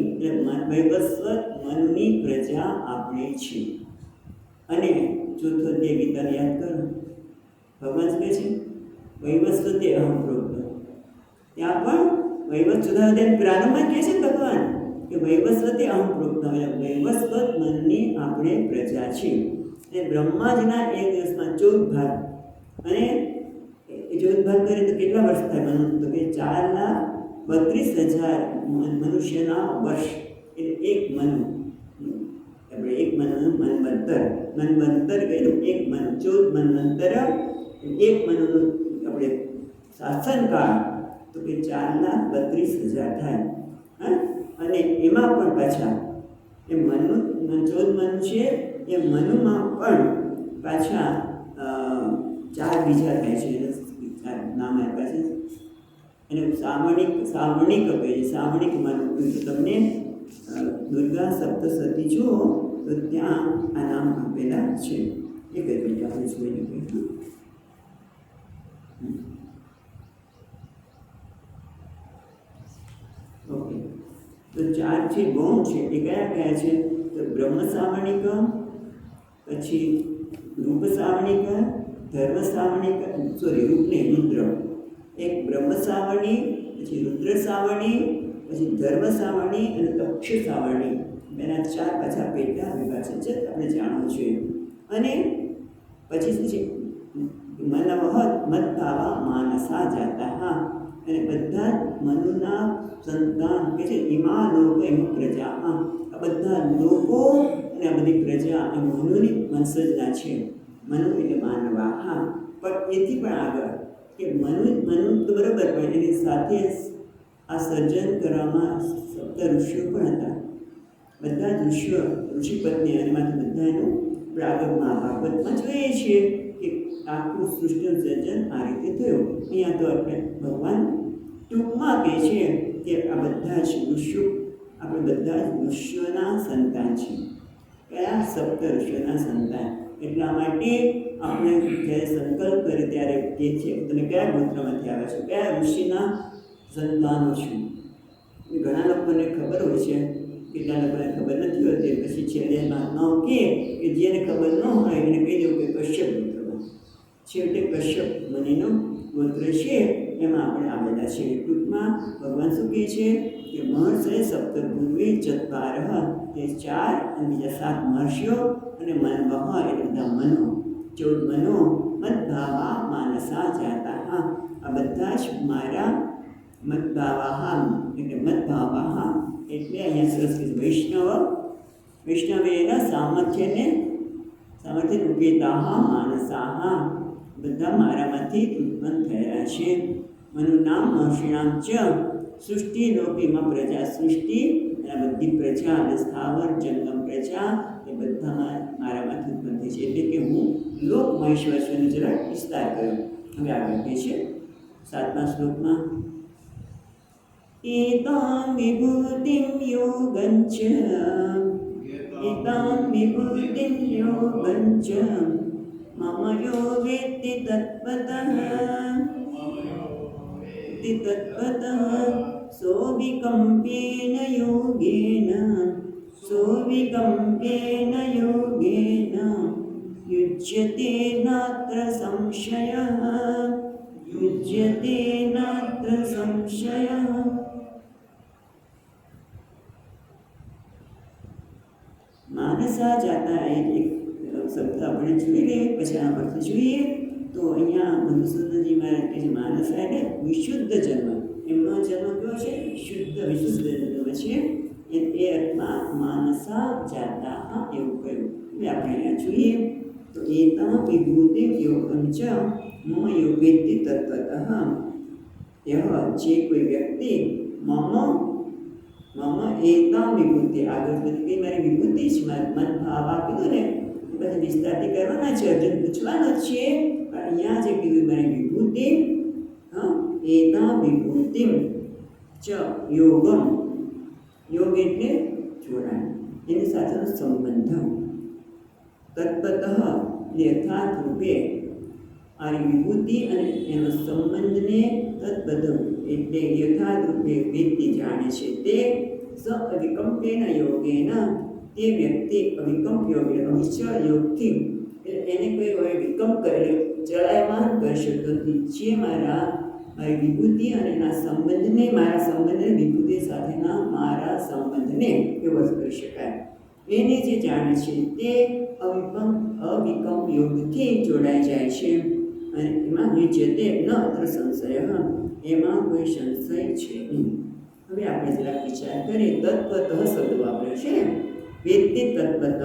Speaker 1: વૈવસ્વત મનુની પ્રજા આપણે છીએ અને ચોથો અધ્યાય ગીતાને યાદ કરો ભગવાન કહે છે વૈવસ્વતે અહમ પ્રોક્ત ત્યાં પણ વૈવસ્વત પ્રારંભમાં કહે છે ભગવાન કે વૈવસ્વતે અહમ પ્રોક્ત વૈવસ્વત મનની આપણે પ્રજા છીએ અને બ્રહ્માજીના એક દિવસમાં 14 ભાગ અને એ 14 ભાગ કરે તો કેટલા વર્ષ થાય મનુ તો કે 4,32,000 મનુષ્યના વર્ષ એટલે એક મનુ આપણે એક મનુ મનવંતર કહે તો એક મનુ 14 મનવંતર એક મનુનું આપણે શાસનકાળ તો કે 4,32,000 થાય હા અને એમાં પણ પાછા એ મનુ 14 મનુ છે એ મનુમાં પણ પાછા 4 બીજા થાય છે નામ આપ્યા છે અને સાવર્ણિક કહે છે સાવર્ણિક મનુ તમને દુર્ગા સપ્તસતી જુઓ તો ત્યાં આ નામ આપેલા છે એક જ મિનિટ આપણે જોઈ લઈએ ઓકે તો 4 છે ગૌણ છે એ કયા કયા છે તો બ્રહ્મ સાવર્ણિક પછી રૂપ સાવર્ણિક ધર્મ સાવર્ણિક રૂપને રુદ્ર એક બ્રહ્મ સાવર્ણી પછી રુદ્ર સાવર્ણી પછી ધર્મ સાવર્ણી અને તક્ષ સાવર્ણી એના 4 પાછા પેટા વિભાજન છે આપણે જાણવું જોઈએ અને પછી શું છે મનવહ મદભાવા માનસા જાતા અને બધા મનુના સંતાન કે છે ઇમા લોકો એમ પ્રજા આ બધા લોકો અને આ બધી પ્રજા એ મનુની વંશજના છે મનુ એટલે માનવા પણ એથી પણ આગળ કે મનુ તો બરાબર પણ એની સાથે આ સર્જન કરવામાં સપ્ત ઋષિઓ પણ હતા બધા જ ઋષિપત્ની અને એમાંથી બધાનું આપણે આગળમાં ભાગવતમાં જોઈએ છીએ કે આખું સૃષ્ટિનું સર્જન આ રીતે થયું. અહીંયા તો આપણે ભગવાન ટૂંકમાં કહે છે કે આ બધા જ ઋષિઓ, આપણે બધા જ ઋષિઓના સંતાન છીએ. કયા? સપ્ત ઋષિઓના સંતાન. એટલા માટે આપણે જ્યારે સંકલ્પ કરીએ ત્યારે કહે છે તમે કયા ગોત્રમાંથી આવ્યા છો, કયા ઋષિના સંતાનો છો. ઘણા લોકોને ખબર હોય છે, કેટલા લોકોને ખબર નથી હોતી. પછી છેલ્લે મહાત્માઓ કહે કે જેને ખબર ન હોય એને કહી દેવું કે કશ્યપ ગોત્રમાં. છેવટે કશ્યપ મુનિનું ગોત્ર છે, એમાં આપણે આવેલા છીએ. ટૂંકમાં ભગવાન શું કહે છે કે મહર્ષિ સપ્ત પૂર્વે ચત્વાર, તે 4 અને બીજા 7 મહર્ષિઓ અને મન બહ એટલે બધા મનો, 14 મનો મદભાવા માનસા જાતા. આ બધા જ મારા મદભાવા એટલે મદભાવા એટલે અહીંયા સરસ વૈષ્ણવેના સામર્થ્ય ઉપેતા માનસા, બધા મારામાંથી ઉત્પન્ન થયા છે. મનું નામ મહર્ષિણામ ચ સૃષ્ટિ લોકેમાં પ્રજા, સૃષ્ટિ અને બધી પ્રજા અને સ્થાવર જંગમ પ્રજા એ બધા મારામાંથી ઉત્પન્ન થઈ છે. એટલે કે હું લોક મહેશ્વર છું. જરા વિસ્તાર કર્યો. હવે આગળ કહે છે 7મા શ્લોકમાં એતાં વિભૂતિં યોગંચ મમ યો વેત્તિ તત્વતઃ સોવિકમ્પેન યોગેન યુજ્યતે નાત્ર સંશયઃ. માનસા જાતા એક શબ્દ આપણે જોઈ લઈએ, પછી આ અર્થ જોઈએ. તો અહીંયા મધુસૂદનજી મહારાજ કહે છે માનસા એટલે વિશુદ્ધ જન્મ. એમનો જન્મ કયો છે? વિશુદ્ધ જન્મ છે. એ અર્થમાં માનસા જાતા એવું કહ્યું. એટલે આપણે અહીંયા જોઈએ તો એતા વિભૂતિ યોગમ ચ મમ યોગેતિ તત્વતઃ. જે કોઈ વ્યક્તિ મમ એતા વિભૂતિ, આગળ બધી મારી વિભૂતિ જ મન ભાવ કીધું ને, બધા વિસ્તારથી કરવાના છે, અર્જુન પૂછવાનો છે. પણ અહીંયા જે કીધું મારી વિભૂતિ, એતા વિભૂતિ ચ યોગમ, યોગ એટલે જોડાણ, એની સાથેનો સંબંધ. તત્વતઃ યથાર્થ રૂપે આ વિભૂતિ અને એનો સંબંધને તત્વત એટલે યથાર્થ રૂપે વ્યક્તિ જાણે છે. તે સ અવિકમ્પેન યોગેન, તે વ્યક્તિ અવિકમ્પ યોગ અવિચળ યોગથી એને કોઈ હોય વિકમ્પ કરે ચલાયમાન કરી શકતો નથી. જે મારી વિભૂતિ અને એના સંબંધને, મારા સંબંધને વિભૂતિ સાથેના મારા સંબંધને એવો કરી શકાય. એને જે જાણે છે તે અવિકમ્પ યોગથી જોડાઈ જાય છે. અને એમાં નિશ્ચિતે ન અત્ર સંશય, એમાં કોઈ સંશય છે નહીં. હવે આપણે જરાક વિચાર કરીએ. તત્વતઃ શબ્દ વાપર્યો છે. વેત્તિ તત્વતઃ,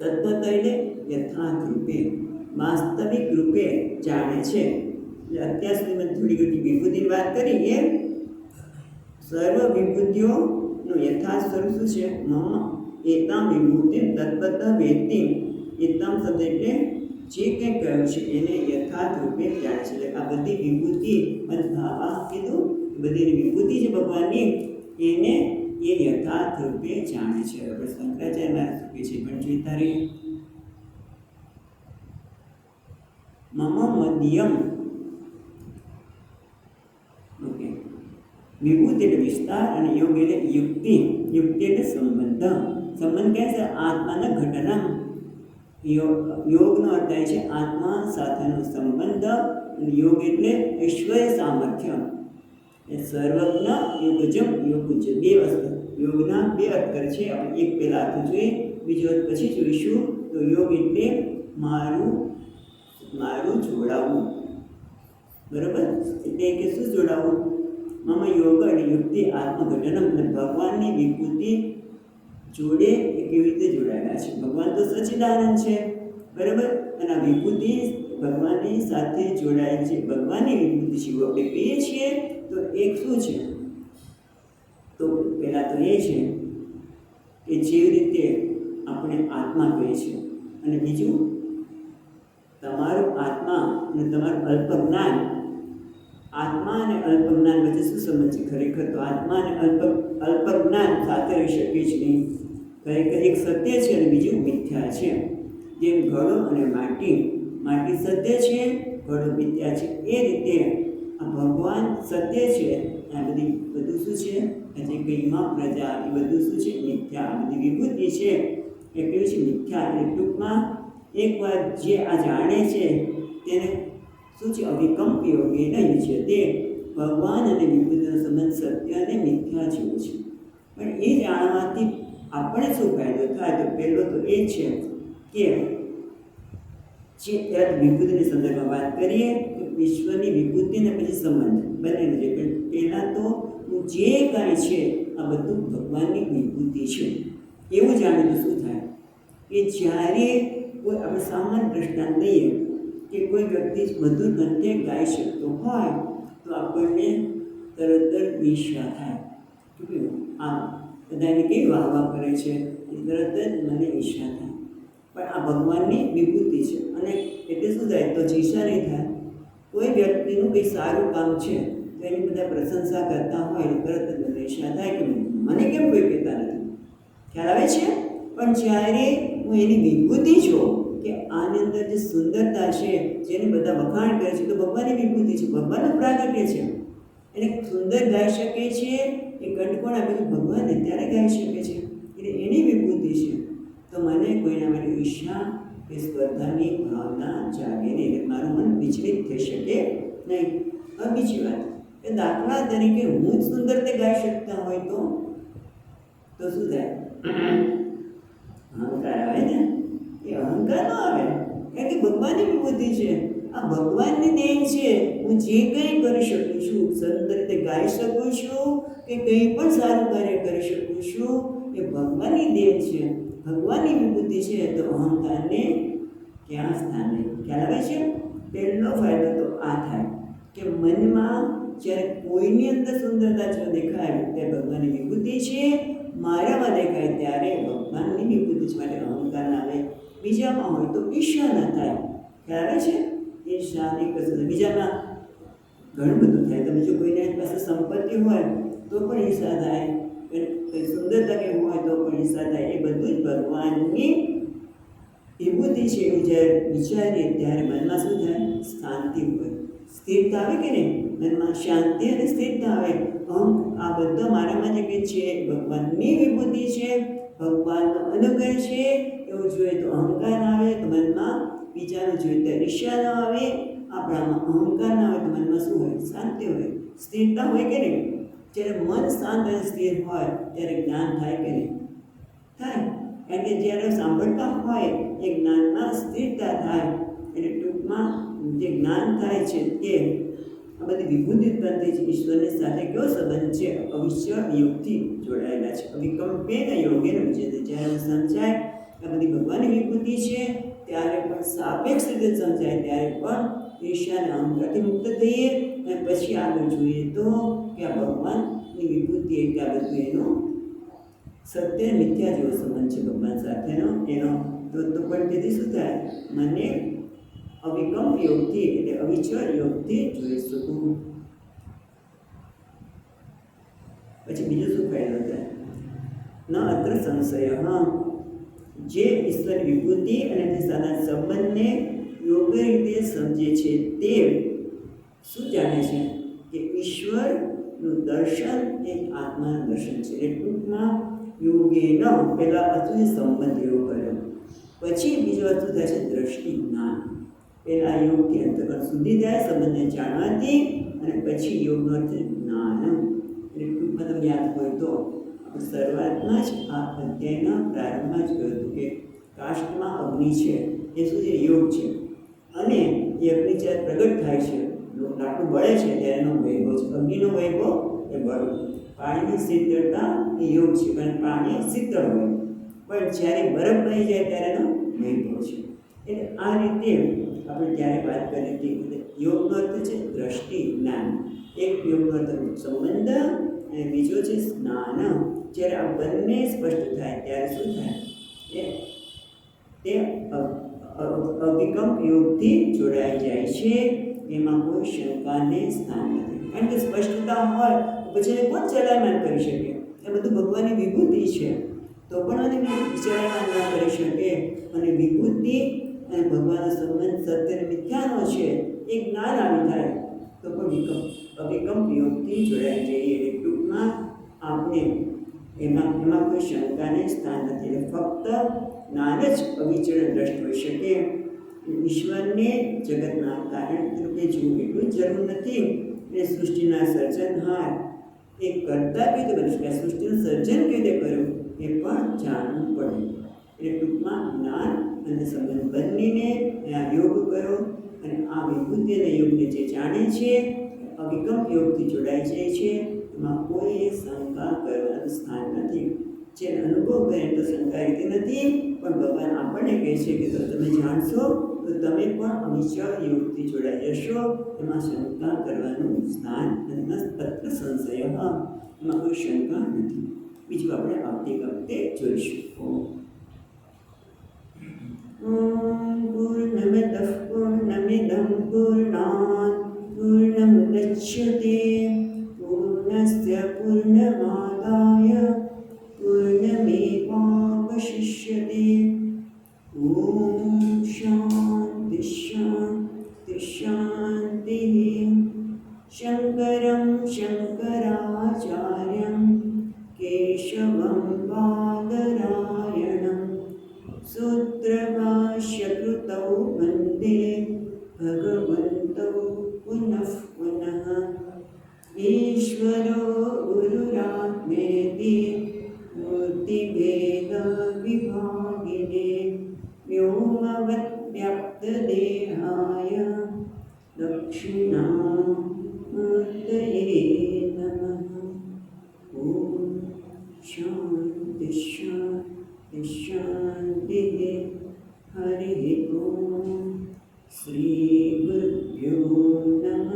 Speaker 1: તત્વતઃ એટલે યથાર્થ રૂપે, વાસ્તવિક રૂપે જાણે છે. અત્યાર સુધી મેં થોડી ઘણી વિભૂતિની વાત કરી. એ સર્વ વિભૂતિઓનું યથાર્થ સ્વરૂપ શું છે? મમ એતામ વિભૂતિ તત્વતઃ વેત્તિ. એતામ શબ્દ એટલે જે કંઈ કહ્યું છે એને યથાર્થ રૂપે જાણે છે. એટલે આ બધી વિભૂતિ મદભાવા કીધું, બધી વિભૂતિ છે ભગવાનની, એને એ યથાર્થ રૂપે જાણે છે. આપણે શંકરાચાર્ય મહારાજ કહે છે પણ જોઈતા રહીએ. મમ મધ્યમ, ઓકે, વિભૂતિ એટલે વિસ્તાર અને યોગ એટલે યુક્તિ. યુક્તિ એટલે સંબંધ. સંબંધ કહે છે આત્માના ઘટના. યોગનો અર્થ થાય છે આત્મા સાથેનો સંબંધ. યોગ એટલે ઐશ્વર્ય સામર્થ્ય. એ સર્વજ્ઞ યોગજમ યોગજ, બે વસ્તુ યોગના બે અર્થ કરે છે. આપણે એક પહેલા અર્થ જોઈએ, બીજો અર્થ પછી જોઈશું. તો યોગ એટલે મારું જોડાવું, બરાબર? એટલે કે શું જોડાવું? મમ યોગ અને યુક્તિ આત્મઘટનમ, એટલે ભગવાનની વિભૂતિ જોડે એ કેવી રીતે જોડાયેલા છે. ભગવાન તો સચ્ચિદાનંદ છે, બરાબર? અને આ વિભૂતિ ભગવાનની સાથે જોડાયેલ છે. ભગવાનની વિભૂતિ છે આપણે કહીએ છીએ. તો એક શું છે? તો પહેલાં તો એ છે કે જેવી રીતે આપણે આત્મા કહીએ છીએ, અને બીજું અને તમારું અલ્પ જ્ઞાન, આત્મા અને અલ્પ જ્ઞાન વચ્ચે શું સંબંધ છે? ખરેખર તો આત્મા અને અલ્પ જ્ઞાન સાથે રહી શકે જ નહીં. ખરેખર એક સત્ય છે અને બીજું મિથ્યા છે. જેમ ઘડો અને માટી, માટી સત્ય છે, ઘડો મિથ્યા છે, એ રીતે આ ભગવાન સત્ય છે, આ બધું શું છે? જે કંઈમાં પ્રજા એ બધું શું છે? મિથ્યા. આ બધી વિભૂતિ છે એ કેવું છે? મિથ્યા. એટલે ટૂંકમાં એકવાર જે આ જાણે છે તેને શું છે? અવિકલ્પ યોગી નહીં છે. તે ભગવાન અને વિભૂતિનો સંબંધ સત્ય અને મિથ્યા જેવો છે. પણ એ જાણવાથી આપણે શું ફાયદો થાય? તો પહેલો તો એ છે કે જે ત્યારે વિભૂતિના સંદર્ભમાં વાત કરીએ તો ઈશ્વરની વિભૂતિને પછી સંબંધ બંનેનો છે. પણ પહેલાં તો જે કાંઈ છે આ બધું ભગવાનની વિભૂતિ છે એવું જાણે તો શું થાય? કે જ્યારે કોઈ આપણે સામાન્ય દ્રષ્ટાંત લઈએ કે કોઈ વ્યક્તિ મધુર કંઠે ગાઈ શકતો હોય તો આપણને તરત જ ઈર્ષ્યા થાય. આમ બધાને કેવી વાહ કરે છે એ તરત જ મને ઈર્ષ્યા થાય. પણ આ ભગવાનની વિભૂતિ છે અને એટલે શું થાય? તો ઈર્ષ્યા નહીં થાય. કોઈ વ્યક્તિનું કંઈ સારું કામ છે તો એની બધા પ્રશંસા કરતા હોય તરત જ મને ઈર્ષ્યા થાય કે મને કેમ કોઈ કહેતા નથી. ખ્યાલ આવે છે? પણ જ્યારે હું એની વિભૂતિ જોઉં કે આની અંદર જે સુંદરતા છે જેને બધા વખાણ કરે છે તો ભગવાનની વિભૂતિ છે, ભગવાનનું પ્રાગટ્ય છે. એને સુંદર ગાઈ શકે છે એ કંઠકોણ આપેલું ભગવાનને ત્યારે ગાઈ શકે છે એટલે એની વિભૂતિ છે. તો મને કોઈના માટે ઈર્ષ્યા કે સ્પર્ધાની ભાવના જાગે નહીં, એટલે મારું મન વિચલિત થઈ શકે નહીં. હવે બીજી વાત કે દાખલા તરીકે હું જ સુંદર તે ગાઈ શકતા હોય તો શું થાય? અહંકાર આવે ને? એ અહંકાર ન આવે, કારણ કે ભગવાનની વિભૂતિ છે, આ ભગવાનની દેન છે. હું જે કંઈ કરી શકું છું, સુંદર રીતે ગાઈ શકું છું કે કંઈ પણ સારું કાર્ય કરી શકું છું, એ ભગવાનની દેન છે, ભગવાનની વિભૂતિ છે. તો અહંકારને ક્યાં સ્થાન નહીં. ખ્યાલ આવે છે? પહેલો ફાયદો તો આ થાય કે મનમાં જ્યારે કોઈની અંદર સુંદરતા જો દેખાય ત્યારે ભગવાનની વિભૂતિ છે, મારામાં દેખાય ત્યારે ભગવાનની વિભૂતિ છે, માટે અહંકાર ના આવે. બીજામાં હોય તો ઈર્ષ્યા ન થાય. ખ્યાલ આવે છે? ઈર્ષ્યા એક વસ્તુ. બીજામાં ઘણું બધું થાય. તમે જો કોઈની પાસે સંપત્તિ હોય તો પણ ઈર્ષ્યા થાય, કંઈ સુંદરતા કેવું હોય તો પણ ઈર્ષ્યા થાય. એ બધું જ ભગવાનની વિભૂતિ છે એવું જ્યારે વિચારીએ ત્યારે મનમાં શું થાય? શાંતિ હોય, સ્થિરતા આવે કે નહીં? મનમાં શાંતિ અને સ્થિરતા આવે. આ બધા મારામાં જે કંઈ છે ભગવાનની વિભૂતિ છે, ભગવાનનો અનુગ્રહ છે એવું જોઈએ તો અહંકાર ના આવે. તો મનમાં બીજાનું જોઈએ તો ઈર્ષ્યા ન આવે. આપણામાં અહંકાર ના આવે તો મનમાં શું હોય? શાંતિ હોય, સ્થિરતા હોય કે નહીં? જ્યારે મન શાંત અને સ્થિર હોય ત્યારે જ્ઞાન થાય કે નહીં? થાય. કારણ કે જ્યારે સાંભળતા હોય એ જ્ઞાનમાં સ્થિરતા થાય. એટલે ટૂંકમાં જે જ્ઞાન થાય છે તે આ બધી વિભૂતિ ઉત્પન્ન થઈ છે. ઈશ્વરની સાથે કેવો સંબંધ છે? અવિશ્વ યોગથી જોડાયેલા છે. અવિકલ્પેન યોગેન વિજયતે. જ્યારે સમજાય આ બધી ભગવાનની વિભૂતિ છે ત્યારે પણ સાપેક્ષ રીતે સમજાય ત્યારે પણ ઈર્ષ્યા અને અહંકારથી મુક્ત થઈએ. અને પછી આગળ જોઈએ તો કે આ ભગવાનની વિભૂતિ એટલે આ બધું એનું સત્ય મિથ્યા જેવો સંબંધ છે ભગવાન સાથેનો. એનો તો પણ તેથી શું થાય? મને અવિકલ્પ યોગથી એટલે અવિચળ યોગથી જોઈ શકું. પછી બીજો શું ફાયદો થાય? ન અત્ર સંશય. જે ઈશ્વર વિભૂતિ અને તે સારા સંબંધને યોગ્ય રીતે સમજે છે તે શું જાણે છે? કે ઈશ્વરનું દર્શન એ આત્માનું દર્શન છે. એટલે ટૂંકમાં યોગે ન પહેલાં અતુલ્ય સંબંધ એવો કર્યો, પછી બીજો વસ્તુ થાય છે દ્રષ્ટિ જ્ઞાન. પહેલાં યોગથી અંતકરણ સુધી જાય સંબંધને જાણવાથી, અને પછી યોગનો અર્થ જ્ઞાન. એટલે ટૂંકમાં તમે યાદ હોય તો આપણે શરૂઆતમાં જ આ અધ્યાયના પ્રારંભમાં જ કહ્યું હતું કે કાષ્ટમાં અગ્નિ છે એ શું છે? યોગ છે. અને એ અગ્નિ જ્યારે પ્રગટ થાય છે, લાકડું બળે છે ત્યારે એનો વૈભવ છે. અગ્નિનો વૈભવ એ બળ. પાણીની શીતળતા એ યોગ છે, કારણ પાણી શીતળ હોય. પણ જ્યારે બરફ બની જાય ત્યારે એનો વૈભવ છે. એટલે આ રીતે આપણે જ્યારે વાત કરી હતી યોગનો અર્થ છે દ્રષ્ટિ જ્ઞાન. એક યોગનો અર્થ સંબંધ અને બીજો છે જ્ઞાન. જ્યારે આ બંને સ્પષ્ટ થાય ત્યારે શું થાય? તે અભિકંપ યોગથી જોડાઈ જાય છે, એમાં કોઈ શંકાને સ્થાન નથી. કારણ કે સ્પષ્ટતા હોય પછી એને કોણ ચલાયમાન કરી શકે? એ બધું ભગવાનની વિભૂતિ છે, તો પણ એને ચલાયમાન ના કરી શકે. અને વિભૂતિ અને ભગવાનનો સંબંધ સત્ય અને મિથ્યાનો છે, એ જ્ઞાન આવી થાય તો પણ અભિકંપ યોગથી જોડાઈ જઈએ. એટલે ટૂંકમાં આપણે એમાં કોઈ શંકાને સ્થાન નથી. એટલે ફક્ત જ્ઞાન જ અવિચળ દ્રષ્ટ હોઈ શકે. ઈશ્વરને જગતના કારણ રૂપે જોવું એટલું જ જરૂર નથી. એટલે સૃષ્ટિના સર્જનહાર એ કરતા કેવી રીતે કરી શકાય, સૃષ્ટિનું સર્જન કેવી રીતે કર્યું એ પણ જાણવું પડે. એટલે ટૂંકમાં જ્ઞાન અને સંબંધ બંનેને યોગ કરો. અને આ વિભૂતિ અને યોગને જે જાણે છે અવિકંપ યોગથી જોડાઈ જાય છે, એમાં કોઈ શંકા કરવાનું સ્થાન નથી. જે અનુભવ કરે તો શંકા રીતે નથી, પણ ભગવાન આપણને કહે છે કે તો તમે જાણશો તો તમે પણ અવિચળ યોગથી જોડાઈ જશો. એમાં શંકા કરવાનું સ્થાન નથી. સંશય એમાં કોઈ શંકા નથી. બીજું આપણે આવતી વખતે જોઈશું. પૂર્ણમદઃ પૂર્ણમિદં પૂર્ણાત પૂર્ણમુદચ્યતે પૂર્ણસ્ય પૂર્ણમાદાય પૂર્ણમેવાવશિષ્યતે. ઓમ શાંતિ શાંતિ શાંતિ. શંકરં શંકરાચાર્યં કેશવં બાદરાયણં સૂત્રભાષ્યકૃતૌ વંદે ભગવन्तૌ પુનઃ પુનઃ. ઈશ્વરો ગુરુરાત્મેતિ મૂર્તિભેદવિભાગિને વ્યોમવદ્વ્યાપ્તદેહાય દક્ષિણામૂર્તયે નમઃ. ઓમ શાંતિ શાંતિ શાંતિ. હરિ ઓમ. શ્રી ગુરુભ્યો નમઃ.